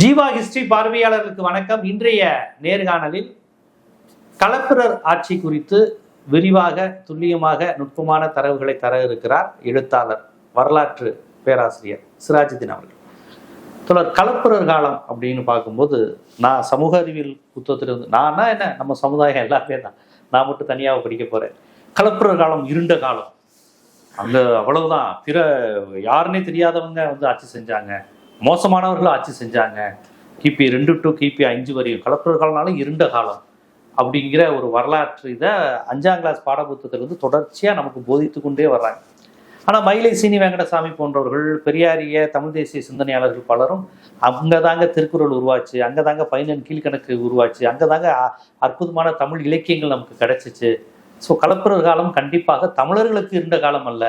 Jeeva history பார்வையாளர்களுக்கு வணக்கம். இன்றைய நேர்காணலில் களப்பிரர் ஆட்சி குறித்து விரிவாக, துல்லியமாக, நுட்பமான தரவுகளை தர இருக்கிறார் எழுத்தாளர், வரலாற்று பேராசிரியர் சிராஜுதீன் அவர்கள். தொடர் களப்பிரர் காலம் அப்படின்னு பார்க்கும்போது, நான் சமூக அறிவியல் புத்தகத்திலிருந்து நான் என்ன நம்ம சமுதாயம் எல்லாமே தான், நான் மட்டும் தனியாக படிக்க போறேன். களப்பிரர் காலம் இருண்ட காலம், அங்க அவ்வளவுதான், யாருன்னே தெரியாதவங்க ஆட்சி செஞ்சாங்க, மோசமானவர்களும் ஆட்சி செஞ்சாங்க. கிபி 2 to கிபி 5 வரையும் களப்பிரர் காலம்னாலும் இருண்ட காலம் அப்படிங்கிற ஒரு வரலாற்று இதை 5ஆம் கிளாஸ் பாடப்புத்தகத்திலிருந்து தொடர்ச்சியாக நமக்கு போதித்து கொண்டே வர்றாங்க. ஆனால் மயிலை சீனி வெங்கடசாமி போன்றவர்கள், பெரியாரிய தமிழ் தேசிய சிந்தனையாளர்கள் பலரும் அங்கே தாங்க திருக்குறள் உருவாச்சு, அங்கே தாங்க 15 கீழ்கணக்கு உருவாச்சு, அங்கே தாங்க அற்புதமான தமிழ் இலக்கியங்கள் நமக்கு கிடைச்சிச்சு. ஸோ களப்பிரர் காலம் கண்டிப்பாக தமிழர்களுக்கு இருண்ட காலம் அல்ல,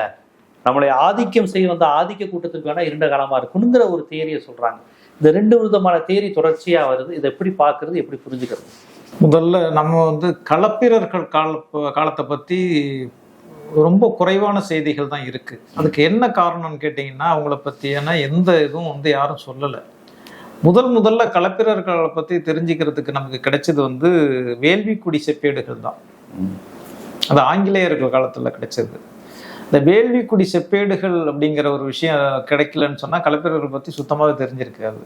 நம்மளை ஆதிக்கம் செய்ய வந்த ஆதிக்க கூட்டத்துக்கு வேணா இருண்ட காலமா இருக்குங்கிற ஒரு தியரியை சொல்றாங்க. இந்த 2 விதமான தியரி தொடர்ச்சியா வருது. இதை எப்படி பார்க்கறது, எப்படி புரிஞ்சுக்கிறது? முதல்ல நம்ம களப்பிரர்கள் காலத்தை பத்தி ரொம்ப குறைவான செய்திகள் தான் இருக்கு. அதுக்கு என்ன காரணம்னு கேட்டீங்கன்னா, அவங்கள பத்தியான எந்த இதுவும் யாரும் சொல்லலை. முதல்ல களப்பிரர்களை பத்தி தெரிஞ்சுக்கிறதுக்கு நமக்கு கிடைச்சது வேள்விக்குடி செப்பேடுகள் தான். அது ஆங்கிலேயர்கள் காலத்துல கிடைச்சது. இந்த வேள்விக்குடி செப்பேடுகள் அப்படிங்கிற ஒரு விஷயம் கிடைக்கலன்னு சொன்னா களப்பிரர்கள் பத்தி சுத்தமாக தெரிஞ்சிருக்காது.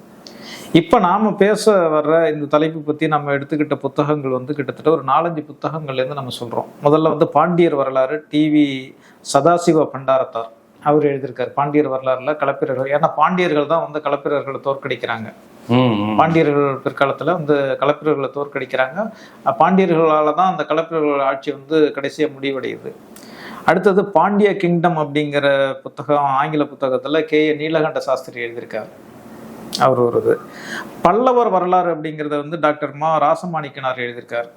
இப்ப நாம பேச வர்ற இந்த தலைப்பு பத்தி நம்ம எடுத்துக்கிட்ட புத்தகங்கள் கிட்டத்தட்ட ஒரு 4-5 புத்தகங்கள்லேருந்து நம்ம சொல்றோம். முதல்ல பாண்டியர் வரலாறு, டிவி சதாசிவ பண்டாரத்தார் அவர் எழுதியிருக்காரு. பாண்டியர் வரலாறுல களப்பிரர்கள், ஏன்னா பாண்டியர்கள் தான் களப்பிரர்களை தோற்கடிக்கிறாங்க. பாண்டியர்கள் பிற்காலத்துல களப்பிரர்களை தோற்கடிக்கிறாங்க. பாண்டியர்களால தான் அந்த களப்பிரர்கள் ஆட்சி கடைசியா முடிவடையுது. அடுத்தது பாண்டிய கிங்டம் அப்படிங்கிற புத்தகம், ஆங்கில புத்தகத்துல KA நீலகண்ட சாஸ்திரி எழுதியிருக்காரு. அவர் ஒரு பல்லவர் வரலாறு அப்படிங்கிறத டாக்டர் மா ராசமாணிக்கனார் எழுதியிருக்காரு.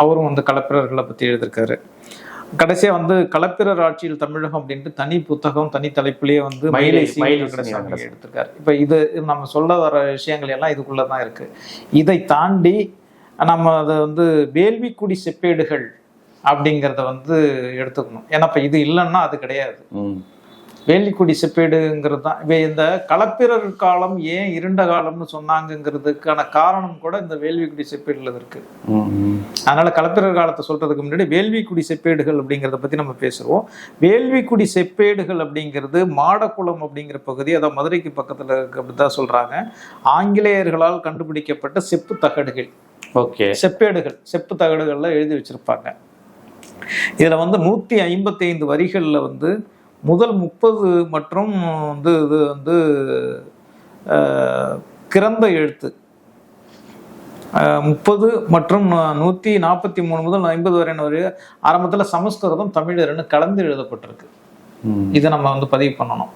அவரும் களப்பிரர்களை பத்தி எழுதியிருக்காரு. கடைசியா களப்பிரர் ஆட்சியில் தமிழகம் அப்படின்ட்டு தனி புத்தகம், தனி தலைப்புலயே மயிலை எடுத்திருக்காரு. இப்ப இது நம்ம சொல்ல வர விஷயங்கள் எல்லாம் இதுக்குள்ளதான் இருக்கு. இதை தாண்டி நம்ம அதை வேள்விக்குடி செப்பேடுகள் அப்படிங்கிறத எடுத்துக்கணும். ஏன்னா இப்ப இது இல்லைன்னா அது கிடையாது. வேள்விக்குடி செப்பேடுங்கிறது தான். இந்த களப்பிரர் காலம் ஏன் இருண்ட காலம்னு சொன்னாங்கிறதுக்கான காரணம் கூட இந்த வேள்விக்குடி செப்பேடுல இருக்கு. அதனால களப்பிரர் காலத்தை சொல்றதுக்கு முன்னாடி வேள்விக்குடி செப்பேடுகள் அப்படிங்கிறத பத்தி நம்ம பேசுவோம். வேள்விக்குடி செப்பேடுகள் அப்படிங்கிறது மாடக்குளம் அப்படிங்கிற பகுதி, அதாவது மதுரைக்கு பக்கத்துல இருக்கு அப்படிதான் சொல்றாங்க. ஆங்கிலேயர்களால் கண்டுபிடிக்கப்பட்ட செப்பு தகடுகள், செப்பேடுகள், செப்பு தகடுகள்ல எழுதி வச்சிருப்பாங்க. இதுல 155 வரிகள்ல முதல் 30 மற்றும் இது கிறந்த எழுத்து 30 மற்றும் 143 முதல் 50 வரை ஆரம்பத்துல சமஸ்கிருதம் தமிழர்னு கலந்து எழுதப்பட்டிருக்கு. இதை நம்ம பதிவு பண்ணணும்.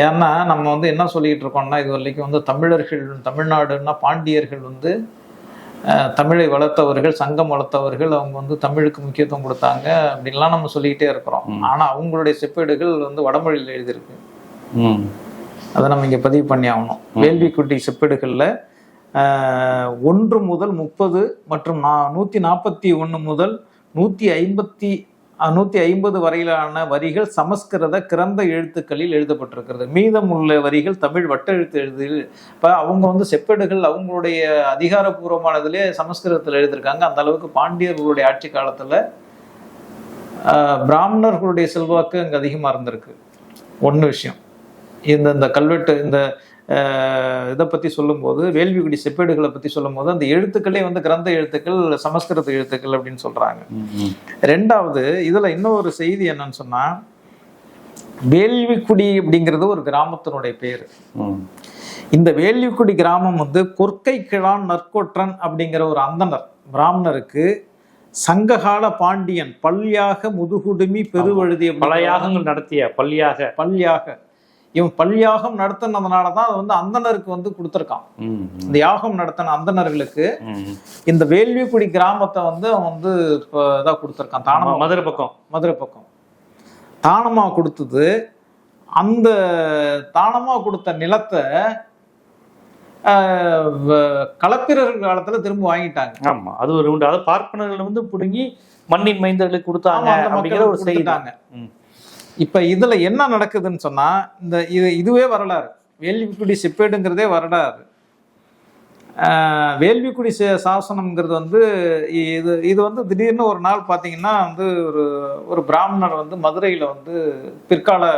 ஏன்னா நம்ம என்ன சொல்லிட்டு இருக்கோம்னா, இது வரைக்கும் தமிழர்கள், தமிழ்நாடுன்னா பாண்டியர்கள் தமிழை வளர்த்தவர்கள், சங்கம் வளர்த்தவர்கள், அவங்க தமிழுக்கு முக்கியத்துவம் கொடுத்தாங்க அப்படின்லாம் நம்ம சொல்லிக்கிட்டே இருக்கிறோம். ஆனா அவங்களுடைய செப்பேடுகள் வடமொழியில் எழுதியிருக்கு. அதை நம்ம இங்க பதிவு பண்ணி ஆகணும். வேள்விக்குடி செப்பேடுகள்ல 1 முதல் 30 மற்றும் 141 முதல் 150 வரையிலான வரிகள் சமஸ்கிருத கிறந்த எழுத்துக்களில் எழுதப்பட்டிருக்கிறது. மீதம் உள்ள வரிகள் தமிழ் வட்டெழுத்து எழுதில். இப்போ அவங்க செப்பேடுகள் அவங்களுடைய அதிகாரப்பூர்வமானதுலேயே சமஸ்கிருதத்தில் எழுதியிருக்காங்க. அந்த அளவுக்கு பாண்டியர்களுடைய ஆட்சி காலத்துல பிராமணர்களுடைய செல்வாக்கு அங்கே அதிகமாக இருந்திருக்கு. ஒன்று விஷயம். இந்த கல்வெட்டு, இந்த இதை பற்றி சொல்லும்போது, வேள்விக்குடி செப்பேடுகளை பற்றி சொல்லும்போது அந்த எழுத்துக்களே கிரந்த எழுத்துக்கள், சமஸ்கிருத எழுத்துக்கள் அப்படின்னு சொல்றாங்க. ரெண்டாவது, இதுல இன்னொரு செய்தி என்னன்னு சொன்னா, வேள்விக்குடி அப்படிங்கிறது ஒரு கிராமத்தினுடைய பேரு. இந்த வேள்விக்குடி கிராமம் கொற்கை கிழான் நற்கொற்றன் அப்படிங்கிற ஒரு அந்தனர் பிராமணருக்கு சங்ககால பாண்டியன் பல்யாக முதுகுடுமி பெருவழுதிய பல யாகங்கள் நடத்திய பல்யாக இவன் பல்யாகம் நடத்தினதுனாலதான் அது அந்தனருக்கு கொடுத்துருக்கான். இந்த யாகம் நடத்தின அந்தனர்களுக்கு இந்த வேள்விக்குடி கிராமத்தை அவன் இதா கொடுத்துருக்கான். தானமா, மதுரை பக்கம் தானமா கொடுத்தது. அந்த தானமா கொடுத்த நிலத்தை களப்பிரர்கள் காலத்துல திரும்ப வாங்கிட்டாங்க. ஆமா, அது ஒரு உண்டு. அதாவது பார்ப்பனர்கள் புடுங்கி மண்ணின் மைந்தர்களுக்கு கொடுத்தாங்க அப்படிங்கிற ஒரு செய்தாங்க. இப்ப இதுல என்ன நடக்குதுன்னு சொன்னா, இதுவே வரலாறு. வேள்விக்குடி செப்பேடுங்கிறதே வரலாறு. வேள்விக்குடி சாசனம்ங்கிறது வந்து இது வந்து திடீர்னு ஒரு நாள் பார்த்தீங்கன்னா வந்து ஒரு பிராமணர் வந்து மதுரையில் வந்து பிற்கால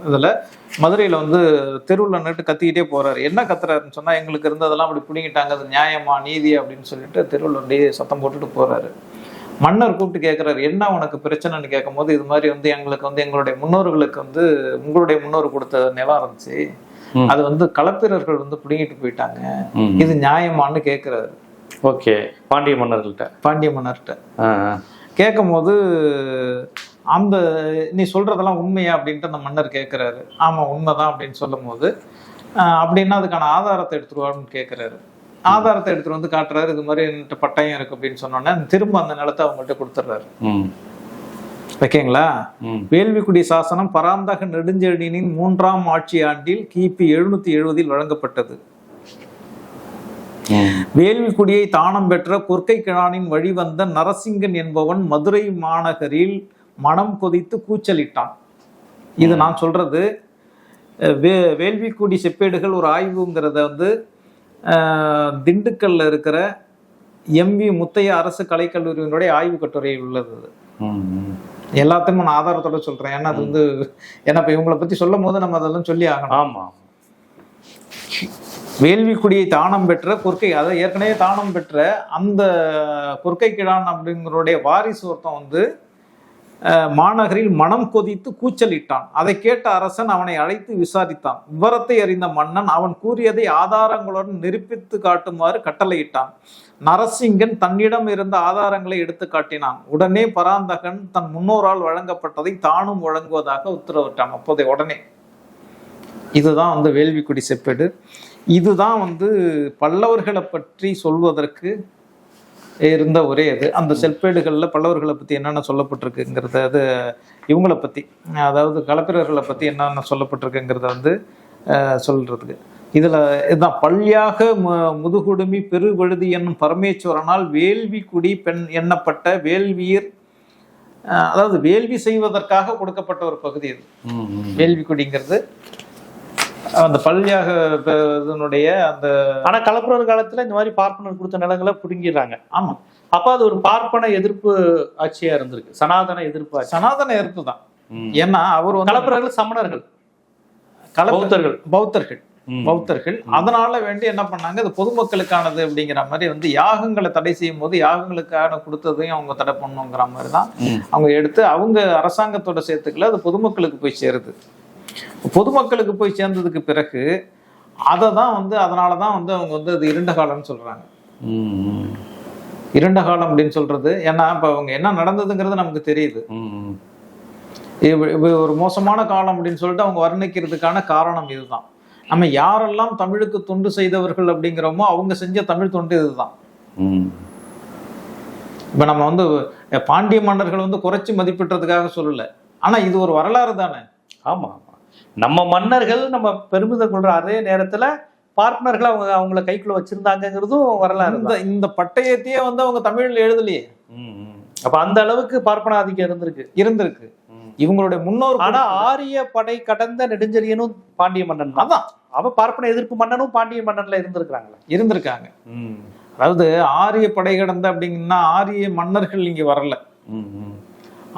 இதில் மதுரையில் வந்து தெருவில் நின்று கத்திக்கிட்டே போகிறாரு. என்ன கத்துறாருன்னு சொன்னால், எங்களுக்கு இருந்ததெல்லாம் அப்படி பிடிங்கிட்டாங்க, அது நியாயமா நீதி அப்படின்னு சொல்லிட்டு தெருவில் அப்படியே சத்தம் போட்டுட்டு போகிறாரு. மன்னர் கூப்பிட்டு கேட்குறாரு, என்ன உனக்கு பிரச்சனைன்னு கேட்கும் போது, இது மாதிரி வந்து எங்களுக்கு வந்து எங்களுடைய முன்னோர்களுக்கு வந்து உங்களுடைய முன்னோர் கொடுத்த நிலம் இருந்துச்சு, அது வந்து களப்பிரர்கள் வந்து பிடிங்கிட்டு போயிட்டாங்க, இது நியாயமான்னு கேட்குறாரு. ஓகே, பாண்டிய மன்னர்கிட்ட கேட்கும் போது, அந்த நீ சொல்றதெல்லாம் உண்மையா அப்படின்ட்டு அந்த மன்னர் கேட்குறாரு. ஆமா உண்மைதான் அப்படின்னு சொல்லும் போது, அப்படின்னா அதுக்கான ஆதாரத்தை எடுத்துருவான்னு கேட்குறாரு. ஆதாரத்தை எடுத்துட்டு வந்து காட்டுறாரு, இது மாதிரி என்கிட்ட பட்டயம் இருக்கு அப்படின்னு சொன்னோன்னே திரும்ப அந்த நிலத்தை அவங்கள்ட்ட கொடுத்துட்றாரு. ஓகேங்களா? வேள்விக்குடி சாசனம் பராந்தக நெடுஞ்செழியனின் 3ஆம் ஆட்சி ஆண்டில் கிபி 770 வழங்கப்பட்டது. வேள்விக்குடியை தானம் பெற்ற கொற்கை கிழானின் வழிவந்த நரசிங்கன் என்பவன் மதுரை மாநகரில் மனம் கொதித்து கூச்சலிட்டான். இது நான் சொல்றது வேள்விக்குடி செப்பேடுகள் ஒரு ஆய்வுங்கிறத வந்து திண்டுக்கல்ல இருக்கிற எம்வி முத்தைய அரசு கலைக்கல்லூரியினுடைய ஆய்வு கட்டுரையில் உள்ளது. எல்லாத்தையும் நான் ஆதாரத்தோட சொல்றேன். ஏன்னா அது வந்து இப்ப இவங்களை பத்தி சொல்லும் போது நம்ம அதெல்லாம் சொல்லி ஆகணும். ஆமா, வேள்விக்குடியை தானம் பெற்ற கொற்கை, அதை ஏற்கனவே தானம் பெற்ற அந்த கொற்கை கிழான் அப்படிங்கிறோடைய வாரிசு ஒருத்தன் வந்து மாநகரில் மனம் கொதித்து கூச்சலிட்டான். அதை கேட்ட அரசன் அவனை அழைத்து விசாரித்தான். விவரத்தை அறிந்த மன்னன் அவன் கூறியதை ஆதாரங்களுடன் நிரூபித்து காட்டுமாறு கட்டளையிட்டான். நரசிங்கன் தன்னிடம் இருந்த ஆதாரங்களை எடுத்து காட்டினான். உடனே பராந்தகன் தன் முன்னோரால் வழங்கப்பட்டதை தானும் வழங்குவதாக உத்தரவிட்டான். அப்போதே உடனே. இதுதான் வந்து வேள்விக்குடி செப்பேடு. இதுதான் வந்து பல்லவர்களை பற்றி சொல்வதற்கு இருந்த ஒரே இது. அந்த செப்பேடுகளில் பல்லவர்களை பற்றி என்னென்ன சொல்லப்பட்டிருக்குங்கிறத, அது இவங்களை பற்றி, அதாவது களப்பிரர்களை பற்றி என்னென்ன சொல்லப்பட்டிருக்குங்கிறத வந்து சொல்றதுக்கு இதில் இதுதான். பள்ளியாக முதுகுடுமி பெருவழுதி என்னும் பரமேஸ்வரனால் வேள்விக்குடி பெண் எண்ணப்பட்ட வேள்வியர், அதாவது வேள்வி செய்வதற்காக கொடுக்கப்பட்ட ஒரு பகுதி இது வேள்விக்குடிங்கிறது. அந்த பள்ளியாக இதனுடைய அந்த ஆனா கலப்புரர் காலத்துல இந்த மாதிரி பார்ப்பனர் கொடுத்த நிலங்களை புடுங்கிடுறாங்க. ஆமா, அப்ப அது ஒரு பார்ப்பன எதிர்ப்பு ஆட்சியா இருந்திருக்கு. சனாதன எதிர்ப்பு தான். ஏன்னா அவர் கலப்புரர்கள் சமணர்கள், பௌத்தர்கள். அதனால வேண்டி என்ன பண்ணாங்க, அது பொதுமக்களுக்கானது அப்படிங்கிற மாதிரி வந்து யாகங்களை தடை செய்யும் போது யாகங்களுக்கான கொடுத்ததையும் அவங்க தடை பண்ணுங்கிற மாதிரி தான் அவங்க எடுத்து அவங்க அரசாங்கத்தோட சேர்த்துக்கல, அது பொதுமக்களுக்கு போய் சேருது. பொதுமக்களுக்கு போய் சேர்ந்ததுக்கு பிறகு அதை தான் வந்து அதனாலதான் வந்து அவங்க வந்து அது இருண்ட காலம்னு சொல்றாங்க. இருண்ட காலம் அப்படின்னு சொல்றது ஏன்னா இப்ப அவங்க என்ன நடந்ததுங்கிறது நமக்கு தெரியுது. ஒரு மோசமான காலம் அப்படின்னு சொல்லிட்டு அவங்க வர்ணிக்கிறதுக்கான காரணம் இதுதான். நம்ம யாரெல்லாம் தமிழுக்கு தொண்டு செய்தவர்கள் அப்படிங்கிறோமோ அவங்க செஞ்ச தமிழ் தொண்டு இதுதான். இப்ப நம்ம வந்து பாண்டிய மன்னர்கள் வந்து குறைச்சி மதிப்பிட்டதுக்காக சொல்லல, ஆனா இது ஒரு வரலாறு தானே. ஆமா, நம்ம மன்னர்கள் நம்ம பெருமிதம் கொள்ற அதே நேரத்துல பார்ப்பனர்கள் அவங்கள கைக்குள்ள வச்சிருந்தாங்கிறதும் வரலாறு. இந்த பட்டயத்தையே வந்து அவங்க தமிழ்ல எழுதலையே. அப்ப அந்த அளவுக்கு பார்ப்பன ஆதிக்கம் இருந்திருக்கு. இவங்களுடைய முன்னோர். ஆனா ஆரிய படை கடந்த நெடுஞ்செழியனும் பாண்டிய மன்னன் தான். அவ பார்ப்பன எதிர்ப்பு மன்னனும் பாண்டிய மன்னன்ல இருந்திருக்காங்க. அதாவது ஆரிய படை கடந்த அப்படிங்கன்னா ஆரிய மன்னர்கள் இங்க வரல.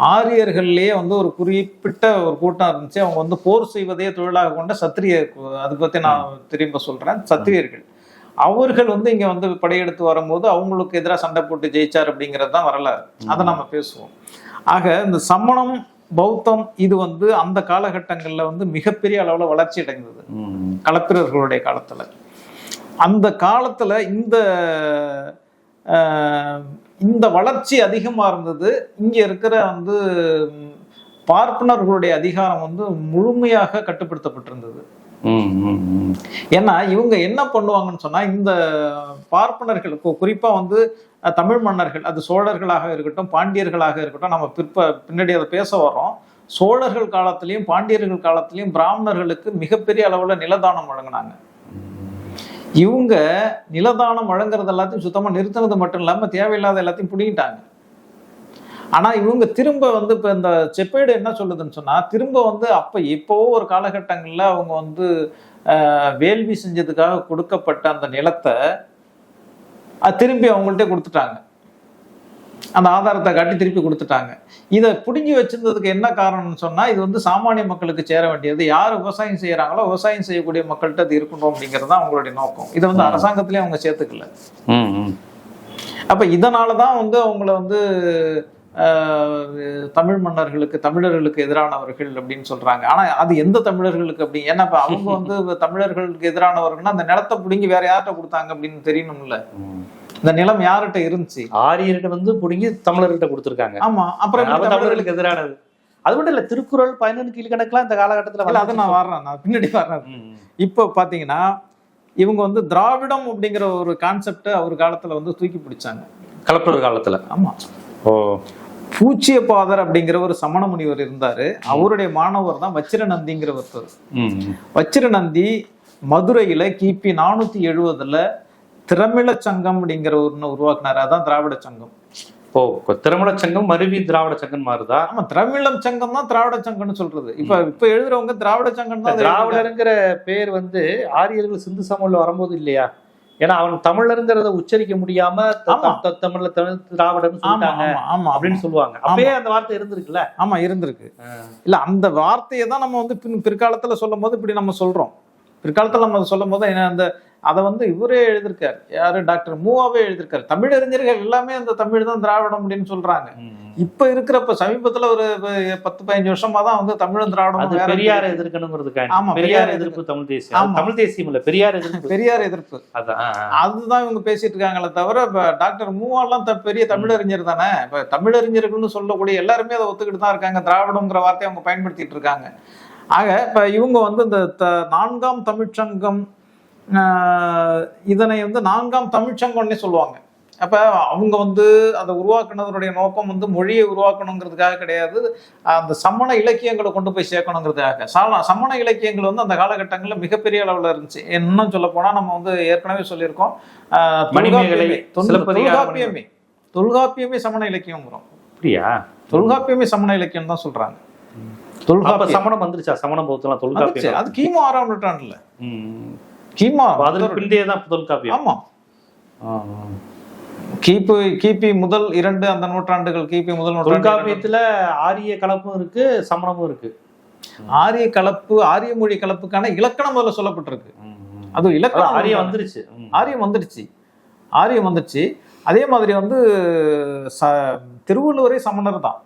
ஆரியர்கள்லயே வந்து ஒரு குறிப்பிட்ட ஒரு கூட்டம் இருந்துச்சு. அவங்க வந்து போர் செய்வதையே தொழிலாக கொண்ட சத்திரிய, அதை பத்தி நான் திரும்ப சொல்றேன், சத்திரியர்கள். அவர்கள் வந்து இங்க வந்து படையெடுத்து வரும்போது அவங்களுக்கு எதிராக சண்டை போட்டு ஜெயிச்சார் அப்படிங்கிறது தான் வரலாறு. அதை நம்ம பேசுவோம். ஆக இந்த சமணம் பௌத்தம் இது வந்து அந்த காலகட்டங்கள்ல வந்து மிகப்பெரிய அளவுல வளர்ச்சி அடைந்தது களப்பிரர்களுடைய காலத்துல. அந்த காலத்துல இந்த வளர்ச்சி அதிகமா இருந்தது. இங்க இருக்கிற வந்து பார்ப்பனர்களுடைய அதிகாரம் வந்து முழுமையாக கட்டுப்படுத்தப்பட்டிருந்தது. ஏன்னா இவங்க என்ன பண்ணுவாங்கன்னு சொன்னா, இந்த பார்ப்பனர்களுக்கு குறிப்பா வந்து தமிழ் மன்னர்கள், அது சோழர்களாக இருக்கட்டும் பாண்டியர்களாக இருக்கட்டும், நம்ம பின்னாடி அதை பேச வரோம். சோழர்கள் காலத்திலையும் பாண்டியர்கள் காலத்திலையும் பிராமணர்களுக்கு மிகப்பெரிய அளவுல நிலதானம் வழங்கினாங்க. இவங்க நிலதானம் வழங்குறது எல்லாத்தையும் சுத்தமா நிறுத்தினது மட்டும் இல்லாம தேவையில்லாத எல்லாத்தையும் பிடிங்கிட்டாங்க. ஆனா இவங்க திரும்ப வந்து இப்ப இந்த செப்பேடு என்ன சொல்லுதுன்னு சொன்னா, திரும்ப வந்து இப்போ ஒரு காலகட்டங்கள்ல அவங்க வந்து வேள்வி செஞ்சதுக்காக கொடுக்கப்பட்ட அந்த நிலத்தை திரும்பி அவங்கள்ட்ட கொடுத்துட்டாங்க. அந்த ஆதாரத்தை காட்டி திருப்பி கொடுத்துட்டாங்க. இதை புடுங்கி வச்சிருந்ததுக்கு என்ன காரணம்னு சொன்னா, இது வந்து சாமானிய மக்களுக்கு சேர வேண்டியது. யார் விவசாயம் செய்யறாங்களோ விவசாயம் செய்யக்கூடிய மக்கள்கிட்ட அது இருக்கணும் அப்படிங்கிறது தான் அவங்களுடைய நோக்கம். இதை வந்து அரசாங்கத்திலேயே அவங்க சேர்த்துக்கல. அப்ப இதனாலதான் வந்து அவங்கள வந்து தமிழ் மன்னர்களுக்கு, தமிழர்களுக்கு எதிரானவர்கள் அப்படின்னு சொல்றாங்க. ஆனா அது எந்த தமிழர்களுக்கு அப்படி? ஏன்னா இப்ப அவங்க வந்து தமிழர்களுக்கு எதிரானவர்கள்னா அந்த நிலத்தை புடுங்கி வேற யார்கிட்ட கொடுத்தாங்க அப்படின்னு தெரியணும்ல. இந்த நிலம் யார்கிட்ட இருந்துச்சு? ஆரியர்கள் வந்து புடுங்கி தமிழர்கிட்ட கொடுத்துருக்காங்க. ஆமா, அப்புறம் தமிழர்களுக்கு எதிரானது. அது மட்டும் இல்ல, திருக்குறள் 11 கீழ்கணக்கெல்லாம் இந்த காலகட்டத்துல அதை நான் பின்னாடி வர்றேன். இப்ப பாத்தீங்கன்னா இவங்க வந்து திராவிடம் அப்படிங்கிற ஒரு கான்செப்ட் அவர் காலத்துல வந்து தூக்கி பிடிச்சாங்க, கலப்பர் காலத்துல. ஆமா. பூச்சியபாதர் அப்படிங்கிற ஒரு சமண முனிவர் இருந்தாரு. அவருடைய மாணவர் தான் வச்சிரநந்திங்கிற ஒருத்தர். வச்சிரநந்தி மதுரையில கிபி 470 திரமிழச் சங்கம் அப்படிங்கிற ஒண்ணு உருவாக்குனாரு. அதான் திராவிட சங்கம். திரமிழ சங்கம் மருவி திராவிட சங்கம் மாறுதா? ஆமா, திரமிழம் சங்கம் தான் திராவிட சங்கம்னு சொல்றது. இப்ப எழுதுறவங்க திராவிட சங்கம் தான். திராவிடருங்கிற பேர் வந்து ஆரியர்கள் சிந்து சமவெளியில வரும்போது இல்லையா? ஏன்னா அவன் தமிழருங்கிறத உச்சரிக்க முடியாம தமிழ்ல திராவிடன்னு சொல்லிட்டாங்க அப்படின்னு சொல்லுவாங்க. அப்பயே அந்த வார்த்தை இருந்திருக்குல்ல? ஆமா, இருந்திருக்கு. இல்ல, அந்த வார்த்தையை தான் நம்ம வந்து பிற்காலத்துல சொல்லும் போது இப்படி நம்ம சொல்றோம். பிற்காலத்துல நம்ம சொல்லும் போது அந்த அதை வந்து இவரே எழுதியிருக்காரு. யாரு? டாக்டர் மூவாவே எழுதியிருக்காரு. தமிழறிஞர்கள் எல்லாமே அந்த தமிழ் தான் திராவிடம் அப்படின்னு சொல்றாங்க. இப்ப இருக்கிறப்ப சமீபத்துல ஒரு 10-15 வருஷமா தான் வந்து தமிழும் திராவிடம் பெரியார் எதிர்க்கணுங்கிறதுக்காக. ஆமா, பெரியார் எதிர்ப்பு, தமிழ் தேசியம். தமிழ் தேசியம் இல்ல, பெரியார் எதிர்ப்பு. பெரியார் எதிர்ப்பு அதுதான் இவங்க பேசிட்டு இருக்காங்களே தவிர டாக்டர் மூவாலாம் பெரிய தமிழறிஞர் தானே. இப்ப தமிழறிஞர்கள்னு சொல்லக்கூடிய எல்லாருமே அதை ஒத்துக்கிட்டு தான் இருக்காங்க. திராவிடம்ங்கிற வார்த்தையை அவங்க பயன்படுத்திட்டு இருக்காங்க. ஆக இப்ப இவங்க வந்து இந்த 4ஆம் தமிழ்ச்சங்கம், இதனை வந்து 4ஆம் தமிழ்ச்சங்கம்னே சொல்லுவாங்க. அப்ப அவங்க வந்து அதை உருவாக்குனதனுடைய நோக்கம் வந்து மொழியை உருவாக்கணுங்கிறதுக்காக கிடையாது, அந்த சமண இலக்கியங்களை கொண்டு போய் சேர்க்கணுங்கிறதுக்காக. சமண இலக்கியங்கள் வந்து அந்த காலகட்டங்களில் மிகப்பெரிய அளவில் இருந்துச்சு. இன்னும் சொல்ல போனா நம்ம வந்து ஏற்கனவே சொல்லியிருக்கோம், தொல்காப்பியமே சமண இலக்கியம் வரும். அப்படியா? தொல்காப்பியமே சமண இலக்கியம் தான் சொல்றாங்க. சமணம் வந்துருச்சா? சமணம் பௌத்தம் தொல்காப்பியம் அது கிமு 6ஆம் நூற்றாண்டுல. கிமு தொல்காப்பியம். ஆமா, கிபி முதல் 2 அந்த நூற்றாண்டுகள். கிபி முதல் தொல்காப்பியத்துல ஆரிய கலப்பும் இருக்கு, சமணமும் இருக்கு. ஆரிய கலப்பு, ஆரிய மொழி கலப்புக்கான இலக்கணம் முதல்ல சொல்லப்பட்டிருக்கு. அது இலக்கணம் ஆரியம் வந்துருச்சு. ஆரியம் வந்துருச்சு. அதே மாதிரி வந்து திருவள்ளுவரே சமணர் தான்.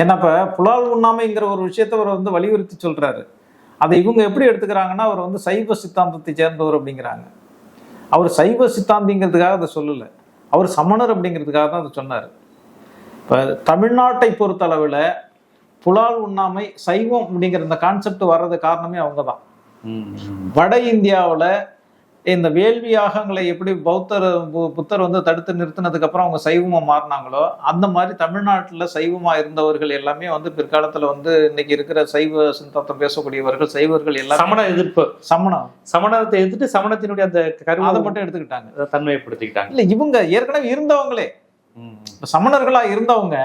ஏன்னா இப்ப புலால் உண்ணாமைங்கிற ஒரு விஷயத்த அவர் வந்து வலியுறுத்தி சொல்றாரு. அதை இவங்க எப்படி எடுத்துக்கிறாங்கன்னா, அவர் வந்து சைவ சித்தாந்தத்தை சேர்ந்தவர் அப்படிங்கிறாங்க. அவர் சைவ சித்தாந்திங்கிறதுக்காக அதை சொல்லலை, அவர் சமணர் அப்படிங்கிறதுக்காக தான் அதை சொன்னார். இப்போ தமிழ்நாட்டை பொறுத்த அளவில் புலால் உண்ணாமை, சைவம் அப்படிங்கிற இந்த கான்செப்ட் வர்றது காரணமே அவங்க தான். வட இந்தியாவில் இந்த வேள்வி யாகங்களை எப்படி புத்தர் வந்து தடுத்து நிறுத்தினதுக்கு அப்புறம் அவங்க சைவமா மாறினாங்களோ, அந்த மாதிரி தமிழ்நாட்டில் சைவமா இருந்தவர்கள் எல்லாமே வந்து பிற்காலத்துல வந்து இன்னைக்கு இருக்கிற சைவ சித்தாந்தம் பேசக்கூடியவர்கள், சைவர்கள் எல்லாம் சமண எதிர்ப்பு, சமணத்தை எதிர்த்து சமணத்தினுடைய அந்த அதை மட்டும் எடுத்துக்கிட்டாங்க, தன்மைப்படுத்திக்கிட்டாங்க. இல்ல, இவங்க ஏற்கனவே இருந்தவங்களே சமணர்களா இருந்தவங்க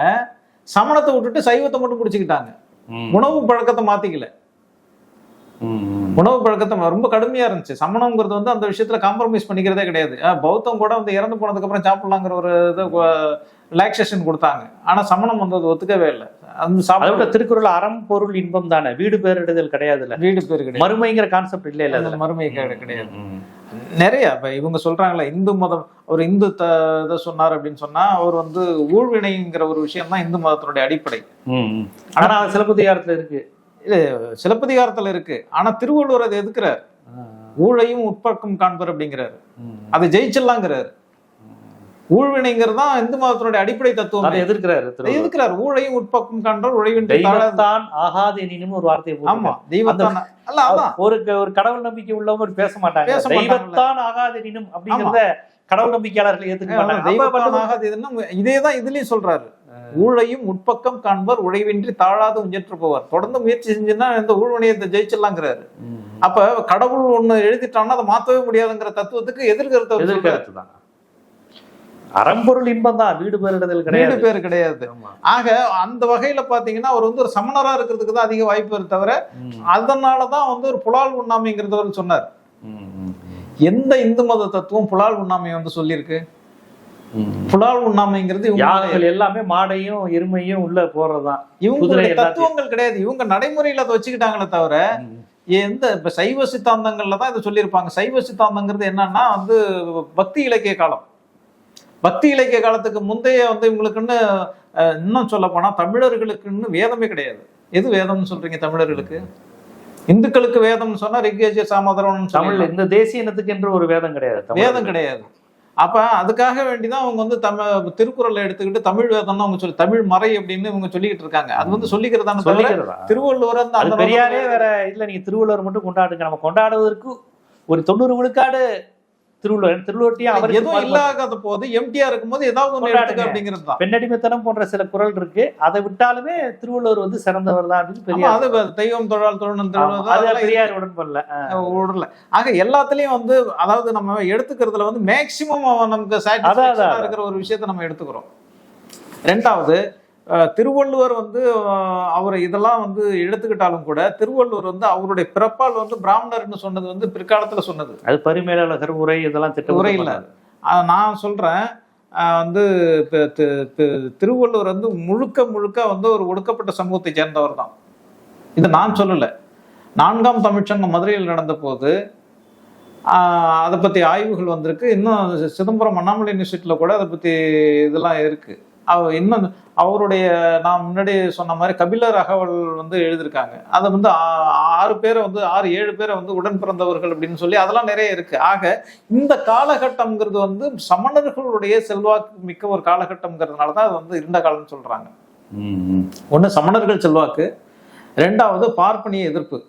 சமணத்தை விட்டுட்டு சைவத்தை மட்டும் பிடிச்சுக்கிட்டாங்க. உணவு பழக்கத்தை மாத்திக்கல. உணவு பழக்கத்தை ரொம்ப கடுமையா இருந்துச்சு. சமணம்ங்கிறது வந்து அந்த விஷயத்துல காம்ப்ரமைஸ் பண்ணிக்கிறதே கிடையாது. பௌத்தம் கூட வந்து இறந்து போனதுக்கு அப்புறம் சாப்பிடலாங்கிற ஒரு ரிலாக்ஸேஷன் கொடுத்தாங்க. ஆனா சமணம் வந்து அது ஒத்துக்கவே இல்லை. அந்த திருக்குறள் அறம் பொருள் இன்பம் தானே, வீடு பேரிடுதல் கிடையாதுல்ல. வீடு பேர் கிடையாது, மறுமைங்கிற கான்செப்ட் இல்ல இல்ல, மறுமை கிடையாது. நிறைய இப்ப இவங்க சொல்றாங்களே, இந்து மதம், ஒரு இந்து இதை சொன்னார் அப்படின்னு சொன்னா, அவர் வந்து ஊழ்வினைங்கிற ஒரு விஷயம் தான் இந்து மதத்தினுடைய அடிப்படை. ஆனா சிலப்பதிகாரத்துல இருக்கு, இல்ல சிலப்பதிகாரத்துல இருக்கு. ஆனா திருவள்ளுவர் அதை எதுக்குறாரு, ஊழையும் உட்பக்கம் காண்பர் அப்படிங்கிறாரு. அதை ஜெயிச்சிடலாங்கிறாரு. ஊழ்வினைங்கிறது தான் இந்து மதத்தினுடைய அடிப்படை தத்துவம். எதிர்க்கிறாரு. ஊழையும் உட்பக்கம் காண்பர் உழைவின்றி தாழாதான் ஆகாது எனினும் ஒரு வார்த்தையை. ஆமா, தெய்வத்தான். ஒரு கடவுள் நம்பிக்கை உள்ளவங்க பேச மாட்டாங்க. தெய்வத்தான் ஆகாது எனினும் அப்படிங்கிறத கடவுள் நம்பிக்கையாளர்கள் ஏத்துக்க மாட்டாங்க. இதேதான் இதுலயும் சொல்றாரு. ஊழையும் உட்பக்கம் காண்பர் உழைவின்றி தாழாது உஞ்சற்று போவார். தொடர்ந்து முயற்சி செஞ்சுன்னா இந்த ஊழ்வினையத்தை ஜெயிச்சிடலாங்கிறாரு. அப்ப கடவுள் ஒண்ணு எழுதிட்டான்னா அதை மாத்தவே முடியாதுங்கிற தத்துவத்துக்கு எதிர்கருத்து தான். அறம்பொருள் இன்பம் தான், வீடு பேரிடுதல் வீடு கிடையாது. பேர் கிடையாது. ஆக அந்த வகையில பாத்தீங்கன்னா அவர் வந்து ஒரு சமணரா இருக்கிறதுக்கு தான் அதிக வாய்ப்பு தவிர அதனாலதான் வந்து ஒரு புலால் உண்ணாமைங்கிறத சொன்னார். எந்த இந்து மத தத்துவம் புலால் உண்ணாமையை வந்து சொல்லியிருக்கு? புலால் உண்ணாமைங்கிறது யாகங்கள் எல்லாமே மாடையும் எருமையும் உள்ள போறதுதான். இவங்களுடைய தத்துவங்கள் கிடையாது. இவங்க நடைமுறையில அதை வச்சுக்கிட்டாங்களே தவிர எந்த இப்ப சைவ சித்தாந்தங்கள்ல தான் இதை சொல்லியிருப்பாங்க. சைவ சித்தாந்தங்கிறது என்னன்னா வந்து பக்தி இலக்கிய காலம். பக்தி இலக்கிய காலத்துக்கு முந்தைய வந்து இவங்களுக்குன்னு இன்னும் சொல்ல போனா தமிழர்களுக்குன்னு வேதமே கிடையாது. எது வேதம்னு சொல்றீங்க தமிழர்களுக்கு? இந்துக்களுக்கு வேதம்னு சொன்னா ரிக்வேஜ சாமதரம். தமிழ் இந்த தேசிய இனத்துக்கு என்று ஒரு வேதம் கிடையாது, வேதம் கிடையாது. அப்ப அதுக்காக வேண்டிதான் அவங்க வந்து திருக்குறளை எடுத்துக்கிட்டு தமிழ் வேதம்னு அவங்க சொல்லி தமிழ் மறை அப்படின்னு இவங்க சொல்லிக்கிட்டு இருக்காங்க. அது வந்து சொல்லிக்கிறதா திருவள்ளுவர் அந்த பெரியாரே வேற இல்ல. நீங்க திருவள்ளுவர் மட்டும் கொண்டாடுங்க, நம்ம கொண்டாடுவதற்கு ஒரு 90 விழுக்காடு திருவள்ளுவர்ட்டியும் அவர் எதுவும் இல்லாத போது எம்டிஆர் இருக்கும் போது ஏதாவது ஒண்ணு எடுத்துக்க அப்படிங்கிறது தான். பெண்ணடிமைத்தனம் போன்ற சில குரல் இருக்கு, அதை விட்டாலுமே திருவள்ளுவர் வந்து சிறந்தவர் தான் அப்படின்னு பெரியார். அது தெய்வம் தொழால் தொழணும் பெரியார் உடன்படல. ஆக எல்லாத்துலயும் வந்து அதாவது நம்ம எடுத்துக்கிறதுல வந்து மேக்சிமம் நமக்கு சாட்டிஸ்ஃபேக்ஷனா இருக்கிற ஒரு விஷயத்த நம்ம எடுத்துக்கிறோம். ரெண்டாவது, திருவள்ளுவர் வந்து அவர் இதெல்லாம் வந்து எடுத்துக்கிட்டாலும் கூட திருவள்ளுவர் வந்து அவருடைய பிறப்பால் வந்து பிராமணர்னு சொன்னது வந்து பிற்காலத்துல சொன்னது. அது பரிமேலழகர் உரை இதெல்லாம் திட்ட உரை இல்லை. நான் சொல்றேன் வந்து திருவள்ளுவர் வந்து முழுக்க வந்து ஒரு ஒடுக்கப்பட்ட சமூகத்தை சேர்ந்தவர் தான். இது நான் சொல்லல. 4ஆம் தமிழ்ச்சங்கம் மதுரையில் நடந்த போது அதை பத்தி ஆய்வுகள் வந்திருக்கு. இன்னும் சிதம்பரம் அண்ணாமலை யூனிவர்சிட்டியில கூட அதை பத்தி இதெல்லாம் இருக்கு. இன்னும் அவருடைய நான் முன்னாடி சொன்ன மாதிரி கபிலர் அகவல் வந்து எழுதியிருக்காங்க. அதை வந்து 6 7 பேரை வந்து உடன் பிறந்தவர்கள் அப்படின்னு சொல்லி அதெல்லாம் நிறைய இருக்கு. ஆக இந்த காலகட்டம்ங்கிறது வந்து சமணர்களுடைய செல்வாக்கு மிக்க ஒரு காலகட்டம்ங்கிறதுனாலதான் அது வந்து இருண்ட காலம்னு சொல்றாங்க. ஒண்ணு சமணர்கள் செல்வாக்கு, ரெண்டாவது பார்ப்பனிய எதிர்ப்பு.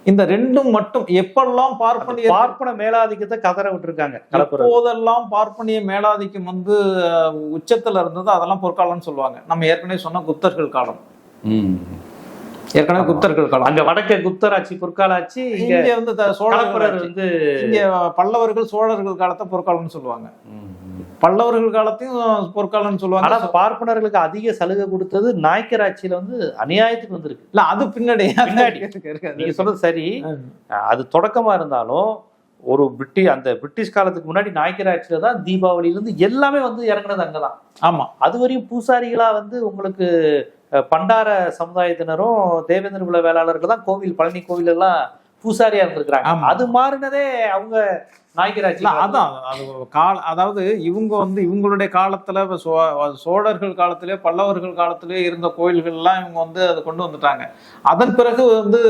இந்த ரெண்டும் மட்டும் எப்பெல்லாம் பார்ப்பன மேலாதிக்கத்தை கதற விட்டுருக்காங்க. எப்போதெல்லாம் பார்ப்பனிய மேலாதிக்கம் வந்து உச்சத்துல இருந்தது அதெல்லாம் பொற்காலம்னு சொல்லுவாங்க. நம்ம ஏற்கனவே சொன்ன குப்தர்கள் காலம், ஏற்கனவே குப்தர்கள் காலம். அங்க வடக்க குப்தராட்சி பொற்காலாட்சி, இங்க வந்து சோழர்கள் வந்து இங்க பல்லவர்கள் சோழர்கள் காலத்தை பொற்காலம்னு சொல்லுவாங்க. பல்லவர்கள் காலத்தையும் பொற்காலம்னு சொல்லுவாங்க. ஆனா பார்ப்பனர்களுக்கு அதிக சலுகை கொடுத்தது நாயக்கர் ஆட்சியில வந்து அநியாயத்துக்கு வந்திருக்கு. இல்ல அது பின்னாடி நீங்க சொல்றது சரி. அது தொடக்கமா இருந்தாலும் ஒரு அந்த பிரிட்டிஷ் காலத்துக்கு முன்னாடி நாயக்கர் ஆட்சியில தான் தீபாவளியில இருந்து எல்லாமே வந்து இறங்குனது அங்கதான். ஆமா, அது வரையும் பூசாரிகளா வந்து உங்களுக்கு பண்டார சமுதாயத்தினரும் தேவேந்திர குல வேளாளர்கள் தான் கோவில் பழனி கோவில் எல்லாம் பூசாரியா இருந்திருக்கிறாங்க. அது மாறினதே அவங்க நாயக்கராட்சி. அதான் அதாவது இவங்க வந்து இவங்களுடைய காலத்துல சோழர்கள் காலத்திலே பல்லவர்கள் காலத்திலே இருந்த கோயில்கள் எல்லாம் இவங்க வந்து அதை கொண்டு வந்துட்டாங்க. அதன் பிறகு வந்து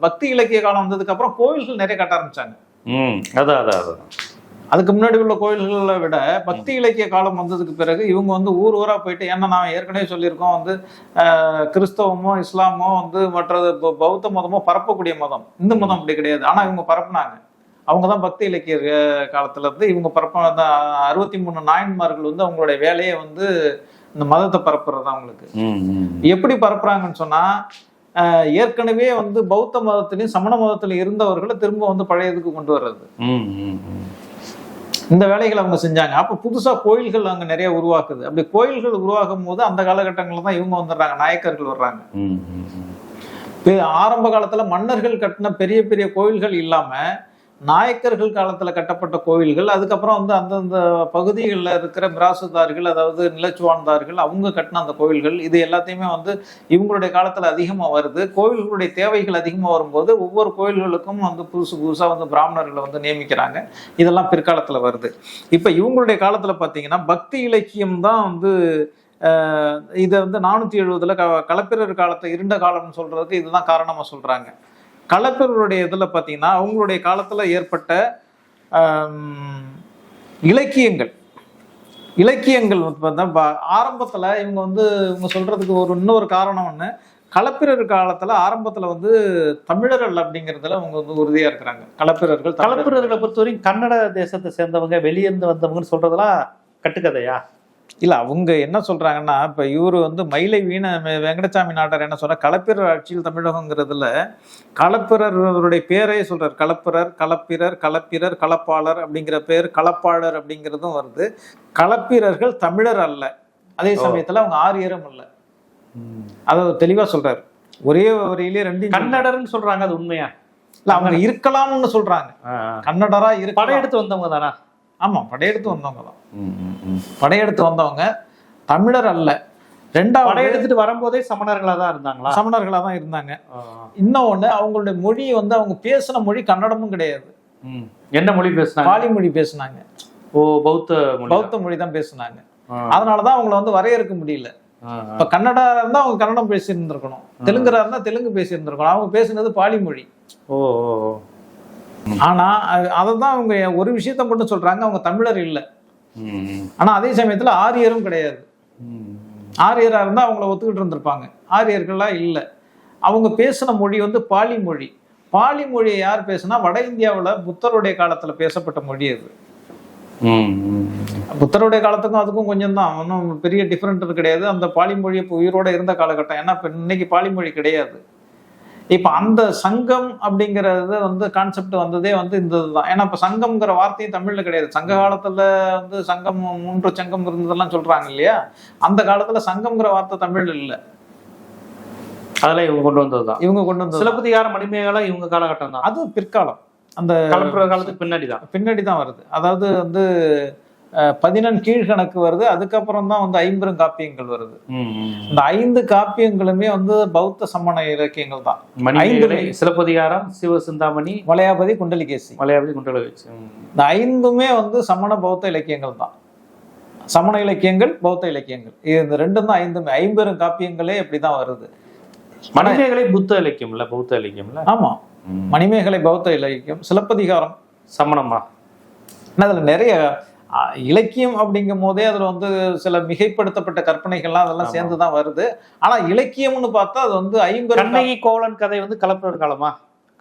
பக்தி இலக்கிய காலம் வந்ததுக்கு அப்புறம் கோயில்கள் நிறைய கட்ட ஆரம்பிச்சாங்க. அதுக்கு முன்னாடி உள்ள கோயில்களை விட பக்தி இலக்கிய காலம் வந்ததுக்கு பிறகு இவங்க வந்து ஊரா போயிட்டு, ஏன்னா நான் ஏற்கனவே சொல்லியிருக்கோம் வந்து கிறிஸ்தவமோ இஸ்லாமோ வந்து மற்றது பௌத்த மதமோ பரப்பக்கூடிய மதம். இந்து மதம் அப்படி கிடையாது. ஆனா இவங்க பரப்புனாங்க. அவங்கதான் பக்தி இலக்கிய காலத்துல இருந்து இவங்க 63 நாயன்மார்கள் வந்து அவங்களுடைய வேலையை வந்து இந்த மதத்தை பரப்புறது அவங்களுக்கு. எப்படி பரப்புறாங்கன்னு சொன்னா, ஏற்கனவே வந்து பௌத்த மதத்திலையும் சமண மதத்திலையும் இருந்தவர்களை திரும்ப வந்து பழையதுக்கு கொண்டு வர்றது. இந்த வேலைகளை அவங்க செஞ்சாங்க. அப்ப புதுசா கோயில்கள் அங்க நிறைய உருவாக்குது. அப்படி கோயில்கள் உருவாகும் போது அந்த காலகட்டங்கள்ல தான் இவங்க வந்துடுறாங்க, நாயக்கர்கள் வர்றாங்க. ஆரம்ப காலத்துல மன்னர்கள் கட்டின பெரிய பெரிய கோயில்கள் இல்லாம நாயக்கர்கள் காலத்துல கட்டப்பட்ட கோவில்கள், அதுக்கப்புறம் வந்து அந்தந்த பகுதிகளில் இருக்கிற மிராசுதார்கள், அதாவது நிலச்சுவான்தார்கள், அவங்க கட்டின அந்த கோவில்கள், இது எல்லாத்தையுமே வந்து இவங்களுடைய காலத்துல அதிகமா வருது. கோவில்களுடைய தேவைகள் அதிகமா வரும்போது ஒவ்வொரு கோயில்களுக்கும் வந்து புதுசா வந்து பிராமணர்களை வந்து நியமிக்கிறாங்க. இதெல்லாம் பிற்காலத்துல வருது. இப்ப இவங்களுடைய காலத்துல பாத்தீங்கன்னா பக்தி இலக்கியம் தான் வந்து இதை வந்து 470 களப்பிரர் காலத்தை இருண்ட காலம்னு சொல்றதுக்கு இதுதான் காரணமா சொல்றாங்க. களப்பிரருடைய இதுல பாத்தீங்கன்னா அவங்களுடைய காலத்துல ஏற்பட்ட இலக்கியங்கள் ஆரம்பத்துல இவங்க வந்து இவங்க சொல்றதுக்கு இன்னொரு காரணம் ஒண்ணு, களப்பிரர் காலத்துல ஆரம்பத்துல வந்து தமிழர்கள் அப்படிங்கிறதுல அவங்க வந்து உறுதியா இருக்கிறாங்க. களப்பிரர்களை பொறுத்தவரைக்கும் கன்னட தேசத்தை சேர்ந்தவங்க வெளியிருந்து வந்தவங்கன்னு சொல்றதெல்லாம் கட்டுக்கதையா? இல்ல அவங்க என்ன சொல்றாங்கன்னா, இப்ப இவரு வந்து மயிலை வெங்கடசாமி நாட்டார் என்ன சொல்ற, களப்பிரர் ஆட்சியில் தமிழகங்கிறதுல களப்பிரருடைய பேரே சொல்றாரு. களப்பிரர், களப்பிரர், களப்பிரர், களப்பாளர் அப்படிங்கிற பேர், களப்பாளர் அப்படிங்கிறதும் வருது. களப்பிரர்கள் தமிழர் அல்ல, அதே சமயத்துல அவங்க ஆரியரும் அல்ல. அதை தெளிவா சொல்றாரு. ஒரே வரியிலே ரெண்டு கன்னடர்னு சொல்றாங்க, அது உண்மையா? இல்ல அவங்க இருக்கலாம்னு சொல்றாங்க. கன்னடரா இருக்கு. படையெடுத்து வந்தவங்க தானா? ஆமா, படையெடுத்து வந்தவங்க தான். படையெடுத்து வந்தவங்க தமிழர் அல்ல. ரெண்டாவது படையெடுத்துட்டு வரும்போதே சமணர்களா தான் இருந்தாங்களா? சமணர்களா தான் இருந்தாங்க. இன்னொன்னு, அவங்களுடைய மொழி வந்து அவங்க பேசின மொழி கன்னடமும் கிடையாது. என்ன மொழி பேசினாங்க? பாலி மொழி பேசினாங்க. பௌத்த மொழி தான் பேசினாங்க. அதனாலதான் அவங்கள வந்து வரையறுக்க முடியல. இப்ப கன்னடா இருந்தா அவங்க கன்னடம் பேசி இருந்திருக்கணும், தெலுங்கரா இருந்தா தெலுங்கு பேசி இருந்திருக்கணும். அவங்க பேசுனது பாலி மொழி. ஆனா அததான் அவங்க ஒரு விஷயத்த மட்டும் சொல்றாங்க, அவங்க தமிழர் இல்லை. ஆனா அதே சமயத்துல ஆரியரும் கிடையாது. ஆரியரா இருந்தா அவங்கள ஒத்துக்கிட்டு இருந்திருப்பாங்க, ஆரியர்களா இல்லை. அவங்க பேசின மொழி வந்து பாலி மொழி. பாலி மொழியை யார் பேசுனா, வட இந்தியாவுல புத்தருடைய காலத்துல பேசப்பட்ட மொழி அது. புத்தருடைய காலத்துக்கும் அதுக்கும் கொஞ்சம் தான், ஒன்றும் பெரிய டிஃபரெண்ட் கிடையாது. அந்த பாலி மொழி இப்போ உயிரோட இருந்த காலகட்டம். ஏன்னா இப்ப இன்னைக்கு பாலி மொழி கிடையாது. இப்ப அந்த சங்கம் அப்படிங்கறது வந்து கான்செப்ட் வந்ததே வந்து இந்த இதுதான். ஏன்னா இப்ப சங்கம்ங்கிற வார்த்தையும் தமிழ்ல கிடையாது. சங்க காலத்துல வந்து சங்கம், 3 சங்கம் இருந்ததெல்லாம் சொல்றாங்க இல்லையா, அந்த காலத்துல சங்கம்ங்கிற வார்த்தை தமிழ்ல இல்ல. அதெல்லாம் இவங்க கொண்டு வந்ததுதான். இவங்க கொண்டு வந்தது. சிலப்பதிகாரம், மணிமேகலை இவங்க காலகட்டம் தான். அது பிற்காலம், அந்த களப்பிரர் காலத்துக்கு பின்னாடிதான் வருது. அதாவது வந்து 14 கீழ்கணக்கு வருது. அதுக்கப்புறம் தான் வந்து 50 காப்பியங்கள் வருது. இந்த 5 காப்பியங்களுமே வந்து பௌத்த சமண இலக்கியங்கள் தான். மணிமேகலை, சிலப்பதிகாரம், சிவசிந்தாமணி, வளையாபதி, குண்டலிகேசி. இந்த 5மே வந்து சமண பௌத்த இலக்கியங்கள் தான். சமண இலக்கியங்கள், பௌத்த இலக்கியங்கள், இந்த ரெண்டும் தான் 5மே. 50 காப்பியங்களே இப்படிதான் வருது. மணிமேகலை புத்த இலக்கியம் இல்ல, பௌத்த இலக்கியம் இல்ல. ஆமா, மணிமேகலை பௌத்த இலக்கியம். சிலப்பதிகாரம் சமணமா? அதுல நிறைய இலக்கியம் அப்படிங்கும் போதே அதுல வந்து சில மிகைப்படுத்தப்பட்ட கற்பனைகள்லாம் அதெல்லாம் சேர்ந்துதான் வருது. ஆனா இலக்கியம்னு பார்த்தா அது வந்து 50. கண்ணகி கோவலன் கதை வந்து களப்பிரர் காலமா,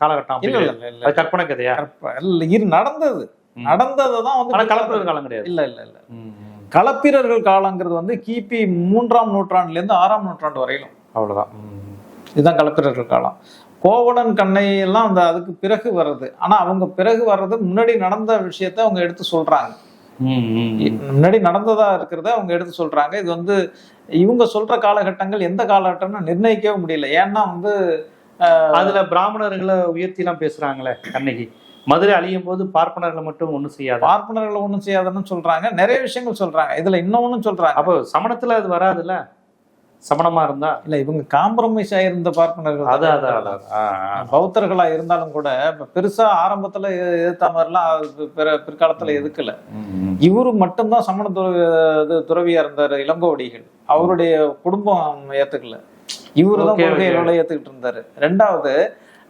காலகட்டம்? இல்ல, கற்பனை கதையா? நடந்ததுதான் வந்து களப்பிரர் காலம் கிடையாது. இல்ல. களப்பிரர்கள் காலங்கிறது வந்து கிபி 3ஆம் நூற்றாண்டுல இருந்து 6ஆம் நூற்றாண்டு வரையிலும். அவ்வளவுதான். இதுதான் களப்பிரர்கள் காலம். கோவலன் கண்ணகி எல்லாம் அந்த அதுக்கு பிறகு வர்றது. ஆனா அவங்க பிறகு வர்றது முன்னாடி நடந்த விஷயத்த அவங்க எடுத்து சொல்றாங்க. முன்னாடி நடந்ததா இருக்கிறத அவங்க எடுத்து சொல்றாங்க. இது வந்து இவங்க சொல்ற காலகட்டங்கள் எந்த காலகட்டம்னு நிர்ணயிக்கவே முடியல. ஏன்னா வந்து அதுல பிராமணர்களை உயர்த்தி எல்லாம் பேசுறாங்களே கண்ணகி. மதுரை அழியும் போது பார்ப்பனர்களை மட்டும் ஒண்ணும் செய்யாது, பார்ப்பனர்களை ஒண்ணும் செய்யாதுன்னு சொல்றாங்க. நிறைய விஷயங்கள் சொல்றாங்க. இதுல இன்னொன்னு சொல்றாங்க. அப்போ சமணத்துல அது வராதுல்ல? சமணமா இருந்தா இல்ல, இவங்க காம்ப்ரமைஸ் ஆயிருந்த பார்ப்பனர்கள், பௌத்தர்களா இருந்தாலும் கூட பெருசா ஆரம்பத்துல எதிர்த்த மாதிரிலாம் பிற்காலத்துல எதுக்கல. இவரு மட்டும்தான் சமண துறவியா இருந்தாரு. இளங்கோவடிகள் அவருடைய குடும்பம் ஏத்துக்கல, இவருதான் கொள்கைகளோட ஏத்துக்கிட்டு இருந்தாரு. ரெண்டாவது,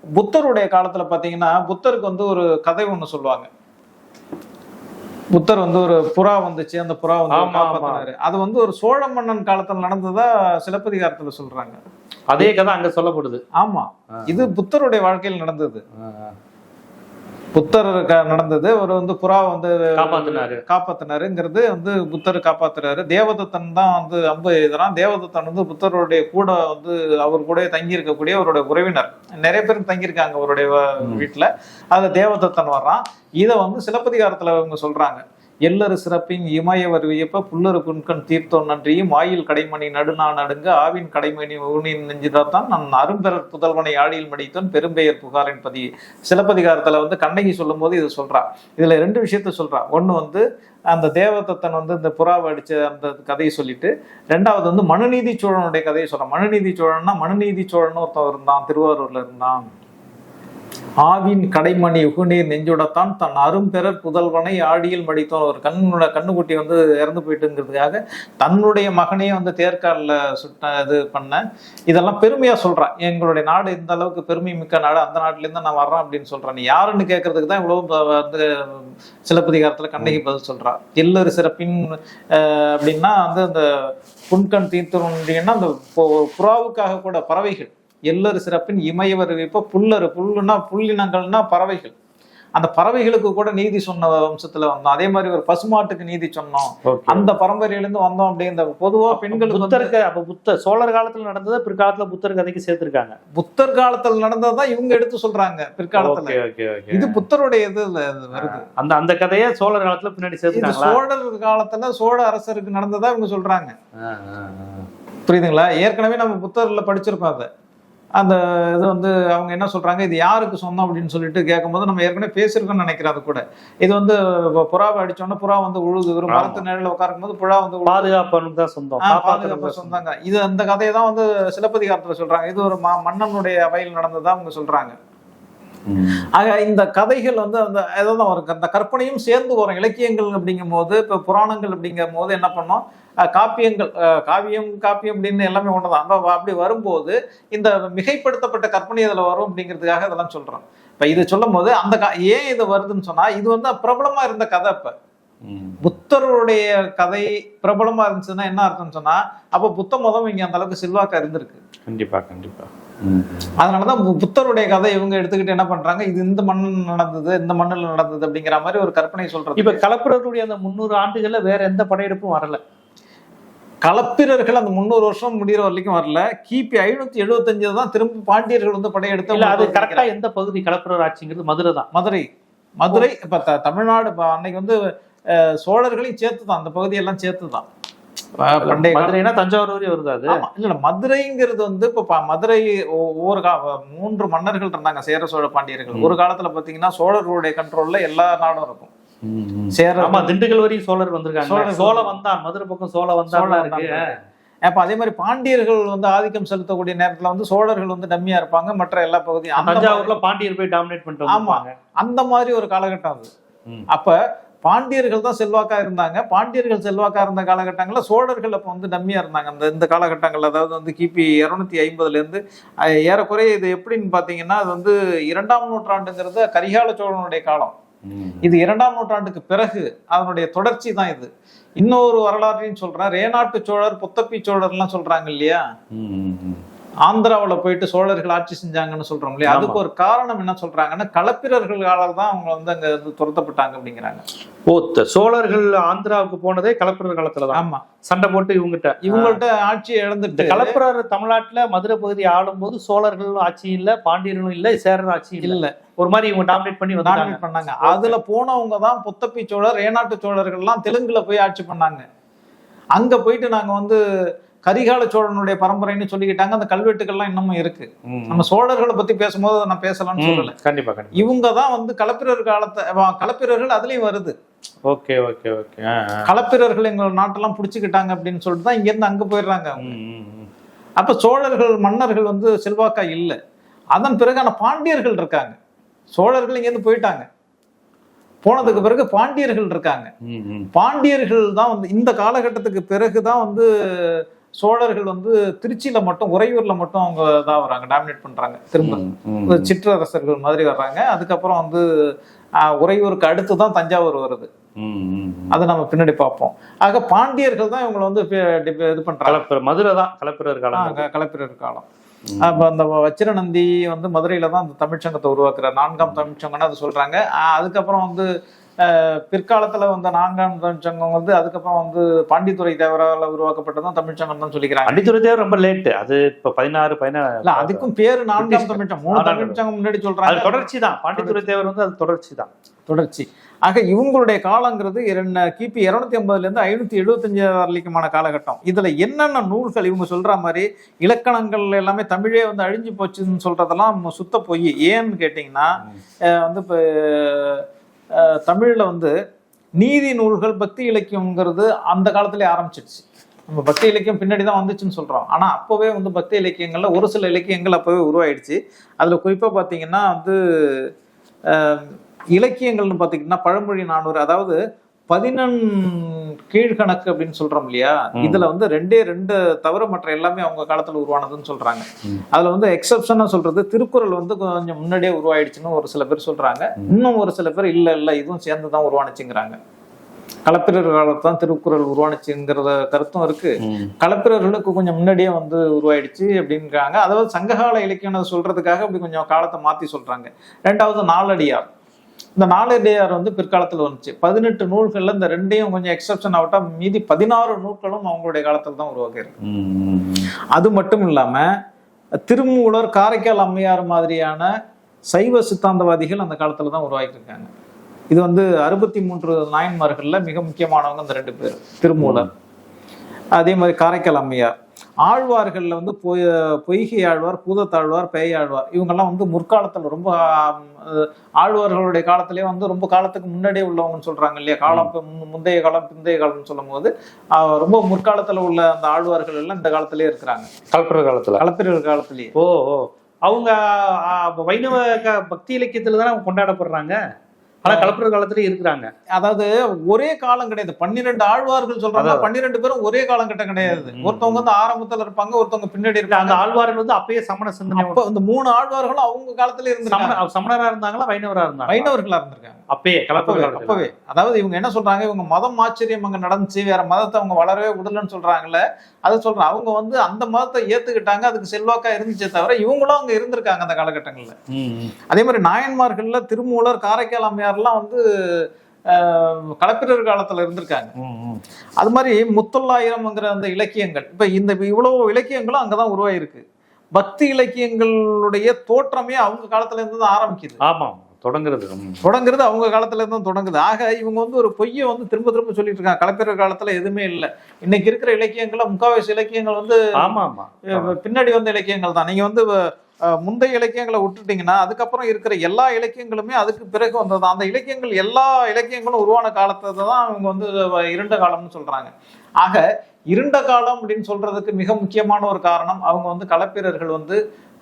புத்தருடைய காலத்துல பாத்தீங்கன்னா புத்தருக்கு வந்து ஒரு கதை ஒண்ணு சொல்லுவாங்க. புத்தர் வந்து ஒரு புறா வந்துச்சு, அந்த புறா வந்து காப்பாத்தினாரு. அது வந்து ஒரு சோழ மன்னன் காலத்துல நடந்ததா சிலப்பதிகாரத்துல சொல்றாங்க. அதே கதை அங்க சொல்லப்படுது. ஆமா, இது புத்தருடைய வாழ்க்கையில் நடந்தது. புத்தர் நடந்தது. ஒரு வந்து புறா வந்து காப்பாத்தினாருங்கிறது வந்து புத்தர் காப்பாத்துறாரு. தேவதத்தன் தான் வந்து அம்பு எழுதுறான். தேவதத்தன் வந்து புத்தருடைய கூட வந்து அவர் கூட தங்கி இருக்கக்கூடிய அவருடைய உறவினர். நிறைய பேருக்கு தங்கியிருக்காங்க அவருடைய வீட்டுல. அதுல தேவதத்தன் வர்றான். இதை வந்து சிலப்பதிகாரத்துல அவங்க சொல்றாங்க. எல்லரு சிறப்பின் இமயவர் வியப்ப புல்லரு புன்கண் தீர்த்தோன் நன்றியும் ஆயில் கடைமணி நடுநா நடுங்க ஆவின் கடைமணி ஊனின் நெஞ்சுதான் நான் அரும்பெறர் புதல்வனை ஆடியில் மடித்தோன் பெரும்பெயர் புகாரின் பதிவு. சிலப்பதிகாரத்துல வந்து கண்ணகி சொல்லும் போது இது சொல்றா. இதுல 2 விஷயத்த சொல்றா. ஒண்ணு வந்து அந்த தேவதத்தன் வந்து இந்த புறாவை அடிச்ச அந்த கதையை சொல்லிட்டு, 2வது வந்து மனுநீதி சோழனுடைய கதையை சொல்றான். மனுநீதி சோழன்னா மனுநீதி சோழன் ஒருத்தன் இருந்தான், திருவாரூர்ல இருந்தான். ஆவின் கடைமணி உகுநீர் நெஞ்சுடத்தான் தன் அரும்பெறர் புதல்வனை ஆடியில் மடித்தோன். ஒரு கண்ணுக்குட்டி வந்து இறந்து போயிட்டுங்கிறதுக்காக தன்னுடைய மகனையே வந்து தேர்காலில் இது பண்ண, இதெல்லாம் பெருமையா சொல்றான். எங்களுடைய நாடு இந்த அளவுக்கு பெருமை மிக்க நாடு, அந்த நாட்டுல இருந்து நான் வர்றேன் அப்படின்னு சொல்றான். நீ யாருன்னு கேட்கறதுக்கு தான் இவ்வளவு வந்து சிலப்பதிகாரத்துல கண்ணகி பதில் சொல்றான். எல்லரு சிறப்பின் அப்படின்னா வந்து அந்த புன்கண் தீர்த்தோன்னா அந்த புறாவுக்காக கூட பறவைகள். எல்லரு சிறப்பின் இமயவர் விப்ப புல்லரு, புல்லுன்னா புல்லினங்கள்னா பறவைகள். அந்த பறவைகளுக்கு கூட நீதி சொன்ன வம்சத்துல வந்தோம். அதே மாதிரி ஒரு பசுமாட்டுக்கு நீதி சொன்னோம். அந்த பரம்பரையிலிருந்து வந்தோம். அப்படிங்கிற பொதுவா பெண்களுக்கு புத்தருக்கு அப்ப சோழர் காலத்துல நடந்தது பிற்காலத்துல புத்தர் கதைக்கு சேர்த்திருக்காங்க. புத்தர் காலத்துல நடந்ததான் இவங்க எடுத்து சொல்றாங்க பிற்காலத்துல. இது புத்தருடைய இது வருது. அந்த கதையை சோழர் காலத்துல பின்னாடி சேர்த்து சோழர் காலத்துல சோழ அரசருக்கு நடந்ததா இவங்க சொல்றாங்க. புரியுதுங்களா? ஏற்கனவே நம்ம புத்தர்ல படிச்சிருக்கோம். அதை அந்த இது வந்து அவங்க என்ன சொல்றாங்க, இது யாருக்கு சொந்தம் அப்படின்னு சொல்லிட்டு கேட்கும்போது நம்ம ஏற்கனவே பேசியிருக்கோம்னு நினைக்கிறேன். அது கூட இது வந்து புறாவை அடிச்சோன்னா புறா வந்து உழுது, ஒரு மரத்து நிழல உட்காரும் போது புறா வந்து பாதுகாப்பு தான் சொந்தம், பாதுகாப்பு சொந்தங்க. இது அந்த கதையை தான் வந்து சிலப்பதிகாரத்துல சொல்றாங்க. இது ஒரு மன்னனுடைய அவையில் நடந்ததா அவங்க சொல்றாங்க. ஆக இந்த கதைகள் வந்து அந்த அதான் ஒரு அந்த கற்பனையும் சேர்ந்து வரும். இலக்கியங்கள் அப்படிங்கும் போது, இப்ப புராணங்கள் அப்படிங்கும் போது என்ன பண்ணோம், காப்பியங்கள், காவியம் அப்படின்னு எல்லாமே ஒண்ணுதான். அப்படி வரும்போது இந்த மிகைப்படுத்தப்பட்ட கற்பனை இதுல வரும் அப்படிங்கிறதுக்காக இதெல்லாம் சொல்றோம். இப்ப இது சொல்லும் போது அந்த ஏன் இது வருதுன்னு சொன்னா, இது வந்து பிரபலமா இருந்த கதை. இப்ப புத்தருடைய கதை பிரபலமா இருந்துச்சுன்னா என்ன அர்த்தம்னு சொன்னா, அப்ப புத்த மதம் இங்க அந்த அளவுக்கு செல்வாக்கா இருந்திருக்கு. கண்டிப்பா கண்டிப்பா. அதனாலதான் புத்தருடைய கதை இவங்க எடுத்துக்கிட்டு என்ன பண்றாங்க, இது இந்த மண்ணில் நடந்தது, இந்த மண்ணில் நடந்தது அப்படிங்கிற மாதிரி ஒரு கற்பனை சொல்றது. இப்ப களப்பிரருடைய அந்த 300 ஆண்டுகள்ல வேற எந்த படையெடுப்பும் வரல. களப்பிரர்கள் அந்த 300 வருஷம் முடிகிற வரைக்கும் வரல. கிபி 575 தான் திரும்ப பாண்டியர்கள் வந்து படையெடுத்து. அது கரெக்டா எந்த பகுதி களப்பிரர் ஆட்சிங்கிறது? மதுரை தான். மதுரை இப்ப தமிழ்நாடு அன்னைக்கு வந்து சோழர்களையும் சேர்த்துதான், அந்த பகுதியெல்லாம் சேர்த்துதான். மதுரைனா தஞ்சாவூர் வரையும் வருது. அது இல்ல, மதுரைங்கிறது வந்து இப்ப மதுரை ஒவ்வொரு 3 மன்னர்கள் இருந்தாங்க, சேர சோழ பாண்டியர்கள். ஒரு காலத்துல பாத்தீங்கன்னா சோழர்களுடைய கண்ட்ரோல்ல எல்லா நாடும் இருக்கும். திண்டுக்கல் வரையும் சோழர் வந்திருக்காங்க. சோழ வந்தான், மதுரை பக்கம் சோழ வந்தான். அப்ப அதே மாதிரி பாண்டியர்கள் வந்து ஆதிக்கம் செலுத்தக்கூடிய நேரத்துல வந்து சோழர்கள் வந்து டம்மியா இருப்பாங்க. மற்ற எல்லா பகுதியும் தஞ்சாவூர்ல பாண்டியர் போய் டாமினேட் பண்ணிட்டு. ஆமா, அந்த மாதிரி ஒரு காலகட்டம் அது. அப்ப பாண்டியர்கள் தான் செல்வாக்கா இருந்தாங்க. பாண்டியர்கள் செல்வாக்கா இருந்த காலகட்டங்கள்ல சோழர்கள் அப்ப வந்து டம்மியா இருந்தாங்க. இந்த காலகட்டங்கள்ல, அதாவது வந்து கிபி 250 இருந்து ஏறக்குறைய இது எப்படின்னு பாத்தீங்கன்னா, அது வந்து 2ஆம் நூற்றாண்டுங்கிறது கரிகால சோழனுடைய காலம். இது 2ஆம் நூற்றாண்டுக்கு பிறகு அதனுடைய தொடர்ச்சி தான் இது. இன்னொரு வரலாற்றையும் சொல்றேன். ரேநாட்டு சோழர், புத்தப்பி சோழர் எல்லாம் சொல்றாங்க இல்லையா, ஆந்திராவில் போயிட்டு சோழர்கள் ஆட்சி செஞ்சாங்கன்னு சொல்றோம் இல்லையா, அதுக்கு ஒரு காரணம் என்ன சொல்றாங்கன்னா, களப்பிரர்களால தான் அவங்க வந்து அங்க துரத்தப்பட்டாங்க அப்படிங்கிறாங்க. சோழர்கள் ஆந்திராவுக்கு போனதே களப்பிரர் காலத்துலதான். ஆமா, சண்டை போட்டு இவங்கள்ட்ட ஆட்சியை இழந்துட்டு. களப்பிரர் தமிழ்நாட்டுல மதுரை பகுதி ஆளும் போது சோழர்களும் ஆட்சி இல்ல, பாண்டியர்களும் இல்ல, சேரர் ஆட்சி இல்ல. ஒரு மாதிரி இவங்க டாமினேட் பண்ணாங்க. அதுல போனவங்க தான் புத்தப்பி சோழர், ரேநாட்டு சோழர்கள் எல்லாம் தெலுங்குல போய் ஆட்சி பண்ணாங்க. அங்க போயிட்டு நாங்க வந்து கரிகால சோழனுடைய பரம்பரைன்னு சொல்லிக்கிட்டாங்க. அந்த கல்வெட்டுகள்லாம் இன்னமும் இருக்கு. நம்ம சோழர்களை பத்தி பேசும்போது நான் பேசலாம்னு சொல்லல. கண்டிப்பா. இவங்க தான் வந்து களப்பிரர் களப்பிரர்கள் அதுலயும் வருது. Okay okay okay. களப்பிரர்கள் எங்க நாட்டெல்லாம் புடிச்சுக்கிட்டாங்க அப்படின்னு சொல்லிட்டு தான் இங்க இருந்து அங்க போயிடுறாங்க. அப்ப சோழர்கள் மன்னர்கள் வந்து செல்வாக்கா இல்லை. அதன் பிறகு பாண்டியர்கள் இருக்காங்க. சோழர்கள் இங்க இருந்து போயிட்டாங்க. போனதுக்கு பிறகு பாண்டியர்கள் இருக்காங்க. பாண்டியர்கள் தான் வந்து இந்த காலகட்டத்துக்கு பிறகுதான் வந்து சோழர்கள் வந்து திருச்சியில மட்டும், உறையூர்ல மட்டும் அவங்க தான் வராங்க, டாமினேட் பண்றாங்க. திரும்ப சிற்றரசர்கள் மாதிரி வர்றாங்க. அதுக்கப்புறம் வந்து உறையூருக்கு அடுத்துதான் தஞ்சாவூர் வருது. அதை நம்ம பின்னாடி பார்ப்போம். ஆக பாண்டியர்கள் தான் இவங்களை வந்து இது பண்றாங்க. மதுரை தான் களப்பிரர் காலம். அப்ப அந்த வச்சிரநந்தி வந்து மதுரையில தான் அந்த தமிழ்ச்சங்கத்தை உருவாக்குறார். 4ஆம் தமிழ்ச்சங்கம்னு அது சொல்றாங்க. அதுக்கப்புறம் வந்து பிற்காலத்துல வந்த 4ஆம் தமிழ்ச்சங்கம் வந்து அதுக்கப்புறம் வந்து பாண்டித்துறை தேவரால உருவாக்கப்பட்டதான் தமிழ்ச்சங்கம் தான் சொல்லிக்கிறாங்க. பாண்டித்துறை தேவர் ரொம்ப லேட். அது இப்ப 16 அதுக்கும் பேரு 4ஆம் தமிழ்ச்சங்கம். 3 தமிழ்ச்சங்கம் முன்னாடி சொல்றாங்க. தொடர்ச்சி தான். பாண்டித்துறை தேவர் வந்து அது தொடர்ச்சி. ஆக இவங்களுடைய காலங்கிறது கிபி 250 இருந்து 575 வரைக்குமான காலகட்டம். இதுல என்னென்ன நூல்கள் இவங்க சொல்ற மாதிரி இலக்கணங்கள் எல்லாமே தமிழே வந்து அழிஞ்சு போச்சுன்னு சொல்றதெல்லாம் சுத்த போய். ஏன்னு கேட்டீங்கன்னா வந்து இப்ப தமிழ்ல வந்து நீதி நூல்கள், பக்தி இலக்கியம்ங்கிறது அந்த காலத்திலே ஆரம்பிச்சிடுச்சு. நம்ம பக்தி இலக்கியம் பின்னாடிதான் வந்துச்சுன்னு சொல்றோம். ஆனா அப்பவே வந்து பக்தி இலக்கியங்கள்ல ஒரு சில இலக்கியங்கள் அப்பவே உருவாயிடுச்சு. அதுல குறிப்பா பாத்தீங்கன்னா வந்து இலக்கியங்கள்னு பாத்தீங்கன்னா பழமொழி 400, அதாவது 11 கீழ்கணக்கு அப்படின்னு சொல்றோம் இல்லையா, இதுல வந்து 2 தவிர மற்ற எல்லாமே அவங்க காலத்துல உருவானதுன்னு சொல்றாங்க. அதுல வந்து எக்ஸப்ஷனா சொல்றது திருக்குறள் வந்து கொஞ்சம் முன்னாடியே உருவாயிடுச்சுன்னு ஒரு சில பேர் சொல்றாங்க. இன்னும் ஒரு சில பேர் இல்ல இதுவும் சேர்ந்துதான் உருவானுச்சுங்கிறாங்க. களப்பிரர் காலத்தான் திருக்குறள் உருவானுச்சுங்கிறத கருத்தும் இருக்கு. களப்பிரர்களுக்கு கொஞ்சம் முன்னாடியே வந்து உருவாயிடுச்சு அப்படின்றாங்க. அதாவது சங்ககால இலக்கியம் சொல்றதுக்காக அப்படி கொஞ்சம் காலத்தை மாத்தி சொல்றாங்க. 2வது நாலடியார். இந்த நாலடியார் வந்து பிற்காலத்தில் வந்துச்சு. 18 நூல்கள்ல இந்த ரெண்டையும் கொஞ்சம் எக்ஸப்ஷன் ஆகட்டா மீதி 16 நூல்களும் அவங்களுடைய காலத்தில் தான் உருவாக்கி இருக்கு. அது மட்டும் இல்லாம திருமூலர், காரைக்கால் அம்மையார் மாதிரியான சைவ சித்தாந்தவாதிகள் அந்த காலத்துல தான் உருவாக்கி இருக்காங்க. இது வந்து 63 நாயன்மார்கள்ல மிக முக்கியமானவங்க இந்த 2 பேர், திருமூலர் அதே மாதிரி காரைக்கால் அம்மையார். ஆழ்வார்கள்ல வந்து பொய்கை ஆழ்வார், பூதத்தாழ்வார், பேயாழ்வார் இவங்கெல்லாம் வந்து முற்காலத்துல ரொம்ப ஆழ்வார்களுடைய காலத்திலேயே வந்து ரொம்ப காலத்துக்கு முன்னாடியே உள்ளவங்கன்னு சொல்றாங்க இல்லையா, காலம் முந்தைய காலம் பிந்தைய காலம்னு சொல்லும் போது ரொம்ப முற்காலத்துல உள்ள அந்த ஆழ்வார்கள் எல்லாம் இந்த காலத்திலேயே இருக்கிறாங்க. கலப்பிரர் காலத்திலேயே. ஓ அவங்க வைணவ பக்தி இலக்கியத்துல தானே கொண்டாடப்படுறாங்க. ஆனா கலப்பிரர் காலத்திலேயே இருக்கிறாங்க. அதாவது ஒரே காலம் கிடையாது. 12 ஆழ்வார்கள் சொல்றாங்க, 12 பேரும் ஒரே காலகட்டம் கிடையாது. ஒருத்தவங்க வந்து ஆரம்பத்துல இருப்பாங்க, ஒருத்தவங்க பின்னாடி இருப்பாங்க. அந்த ஆழ்வார்கள் வந்து அப்பயே சமண சிந்தனை. இந்த 3 ஆழ்வார்களும் அவங்க காலத்துல இருந்தாங்க. சமணரா இருந்தாங்களா, வைணவரா இருந்தாங்க? வைணவர்களா இருந்திருக்காங்க அப்பவே. அதாவது இவங்க என்ன சொல்றாங்க, இவங்க மதம் ஆச்சரியம் அங்க நடந்துச்சு, வேற மதத்தை அவங்க வளரவே விடலன்னு சொல்றாங்கல்ல. அதை சொல்றாங்க, அவங்க வந்து அந்த மதத்தை ஏத்துக்கிட்டாங்க, அதுக்கு செல்வாக்கா இருந்துச்சே தவிர இவங்களும் அங்க இருந்திருக்காங்க அந்த காலகட்டங்கள்ல. அதே மாதிரி நாயன்மார்கள்ல திருமூலர், காரைக்கால் அம்மையார்லாம் வந்து களப்பிரர் காலத்துல இருந்திருக்காங்க. அது மாதிரி முத்தொள்ளாயிரம்ங்கிற அந்த இலக்கியங்கள், இப்ப இந்த இவ்வளவு இலக்கியங்களும் அங்கதான் உருவாயிருக்கு. பக்தி இலக்கியங்களுடைய தோற்றமே அவங்க காலத்துல இருந்து தான் ஆரம்பிக்குது. ஆமா, தொடங்குறது அவங்க காலத்துல இருந்து தொடங்குது. ஆக இவங்க வந்து ஒரு பொய்யை வந்து திரும்ப திரும்ப சொல்லிட்டு இருக்காங்க. களப்பிரர் காலத்துல எதுவுமே இல்லை. இன்னைக்கு இருக்கிற இலக்கியங்கள்ல முக்காவாசி இலக்கியங்கள் வந்து பின்னாடி வந்த இலக்கியங்கள் தான். நீங்க வந்து முந்தைய இலக்கியங்களை விட்டுட்டீங்கன்னா அதுக்கப்புறம் இருக்கிற எல்லா இலக்கியங்களுமே அதுக்கு பிறகு வந்தது. அந்த இலக்கியங்கள் எல்லா இலக்கியங்களும் உருவான காலத்தை தான் அவங்க வந்து இருண்ட காலம்னு சொல்றாங்க. ஆக இருண்ட காலம் அப்படின்னு சொல்றதுக்கு மிக முக்கியமான ஒரு காரணம், அவங்க வந்து களப்பிரர்கள் வந்து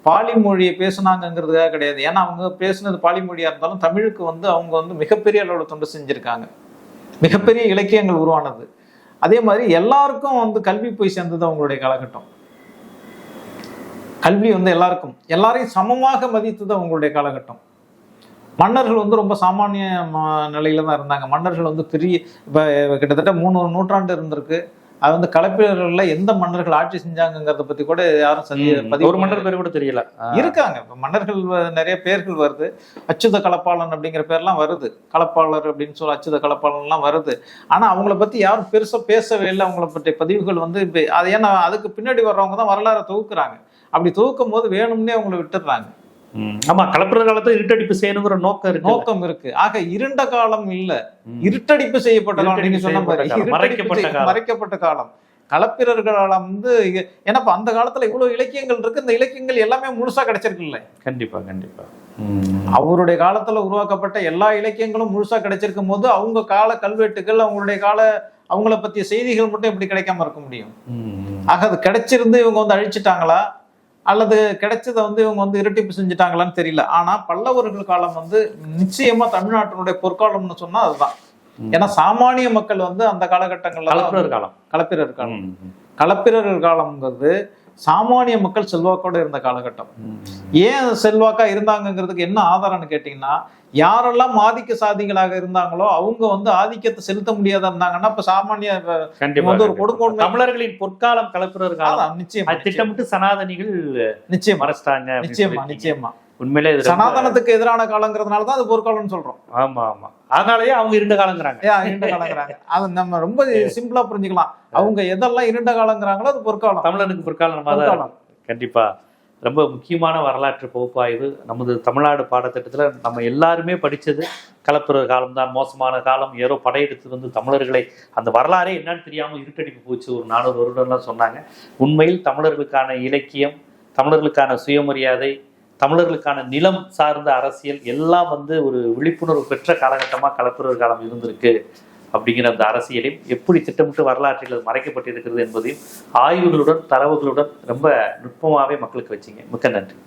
பாலி மொழியை பேசுனாங்கிறதுக்காக கிடையாது. ஏன்னா அவங்க பேசுனது பாலி மொழியா இருந்தாலும் தமிழுக்கு வந்து அவங்க வந்து மிகப்பெரிய அளவில் தொண்டு செஞ்சிருக்காங்க. மிகப்பெரிய இலக்கியங்கள் உருவானது. அதே மாதிரி எல்லாருக்கும் வந்து கல்வி போய் சேர்ந்தது அவங்களுடைய காலகட்டம். கல்வி வந்து எல்லாரையும் சமமாக மதித்தது அவங்களுடைய காலகட்டம். மன்னர்கள் வந்து ரொம்ப சாமானிய நிலையில தான் இருந்தாங்க. மன்னர்கள் வந்து பெரிய கிட்டத்தட்ட 3 நூற்றாண்டு இருந்திருக்கு. அது வந்து களப்பிரர்கள்ல எந்த மன்னர்கள் ஆட்சி செஞ்சாங்கிறத பத்தி கூட யாரும் ஒரு மன்னர் பேர் கூட தெரியல இருக்காங்க. மன்னர்கள் நிறைய பேர்கள் வருது. அச்சுத களப்பாளன் அப்படிங்கிற பேர்லாம் வருது. களப்பாளர் அப்படின்னு சொல்லி அச்சுத களப்பாளன்லாம் வருது. ஆனா அவங்கள பத்தி யாரும் பெருசா பேசவே இல்லை. அவங்கள பற்றிய பதிவுகள் வந்து அது ஏன்னா அதுக்கு பின்னாடி வர்றவங்க தான் வரலாறை தொகுக்குறாங்க. அப்படி தொகுக்கும் போது வேணும்னே அவங்களை விட்டுடுறாங்க. ஆமா, களப்பிரர் காலத்துல இருட்டடிப்பு செய்யணுங்கிற நோக்கம் இருக்கு. ஆக இருண்ட காலம் இல்ல, இருட்டடிப்பு செய்யப்பட்ட காலம். நீங்க சொன்ன மாதிரி மறைக்கப்பட்ட காலம் களப்பிரர்கள் காலம் வந்து. ஏன்னா அந்த காலத்துல இவ்வளவு இலக்கியங்கள் இருக்கு. இந்த இலக்கியங்கள் எல்லாமே முழுசா கிடைச்சிருக்கு இல்ல? கண்டிப்பா. அவருடைய காலத்துல உருவாக்கப்பட்ட எல்லா இலக்கியங்களும் முழுசா கிடைச்சிருக்கும் போது அவங்க கால கல்வெட்டுகள், அவங்கள பத்திய செய்திகள் மட்டும் எப்படி கிடைக்காம இருக்க முடியும்? ஆக அது கிடைச்சிருந்து இவங்க வந்து அழிச்சிட்டாங்களா அல்லது கிடைச்சதை வந்து இவங்க வந்து இரட்டிப்பு செஞ்சுட்டாங்களான்னு தெரியல. ஆனா பல்லவர்கள் காலம் வந்து நிச்சயமா தமிழ்நாட்டினுடைய பொற்காலம்னு சொன்னா அதுதான். ஏன்னா சாமானிய மக்கள் வந்து அந்த காலகட்டங்கள்ல களப்பிரர் காலம்ங்கிறது சாமானிய மக்கள் செல்வாக்கோட இருந்த காலகட்டம். ஏன் செல்வாக்கா இருந்தாங்கிறதுக்கு என்ன ஆதாரம்னு கேட்டீங்கன்னா, யாரெல்லாம் ஆதிக்க சாதிகளாக இருந்தாங்களோ அவங்க வந்து ஆதிக்கத்தை செலுத்த முடியாத இருந்தாங்கன்னா இப்ப சாமானிய வந்து ஒரு கொடுங்கோன்மை. தமிழர்களின் பொற்காலம் களப்பிரர் காலம். நிச்சயமா திட்டமிட்டு சனாதனிகள் நிச்சயம் அரசாங்க. நிச்சயமா உண்மையிலே சனாதனத்துக்கு எதிரான காலங்கிறதுனாலதான் அது பொற்காலம்னு சொல்றோம். ஆமா, அதனாலயே அவங்க இருண்ட காலங்கிறாங்க. அது நம்ம ரொம்ப சிம்பிளா புரிஞ்சுக்கலாம். அவங்க எதெல்லாம் இருண்ட காலங்கிறாங்களோ அது பொற்காலம். தமிழனுக்கு பொற்காலம். கண்டிப்பா ரொம்ப முக்கியமான வரலாற்று பகுப்பாய்வு. நமது தமிழ்நாடு பாடத்திட்டத்துல நம்ம எல்லாருமே படிச்சது களப்பிரர் காலம் தான். மோசமான காலம், ஏதோ படையெடுத்து வந்து தமிழர்களை அந்த வரலாறே என்னன்னு தெரியாம இருட்டடிப்பு போச்சு ஒரு 400 வருடம்லாம் சொன்னாங்க. உண்மையில் தமிழர்களுக்கான இலக்கியம், தமிழர்களுக்கான சுயமரியாதை, தமிழர்களுக்கான நிலம் சார்ந்த அரசியல் எல்லாம் வந்து ஒரு விழிப்புணர்வு பெற்ற காலகட்டமாக களப்பிரர் காலம் இருந்திருக்கு. அப்படிங்கிற அந்த அரசியலையும் எப்படி திட்டமிட்டு வரலாற்றில் மறைக்கப்பட்டிருக்கிறது என்பதையும் ஆய்வுகளுடன் தரவுகளுடன் ரொம்ப நுட்பமாகவே மக்களுக்கு வச்சிங்க. மிக்க நன்றி.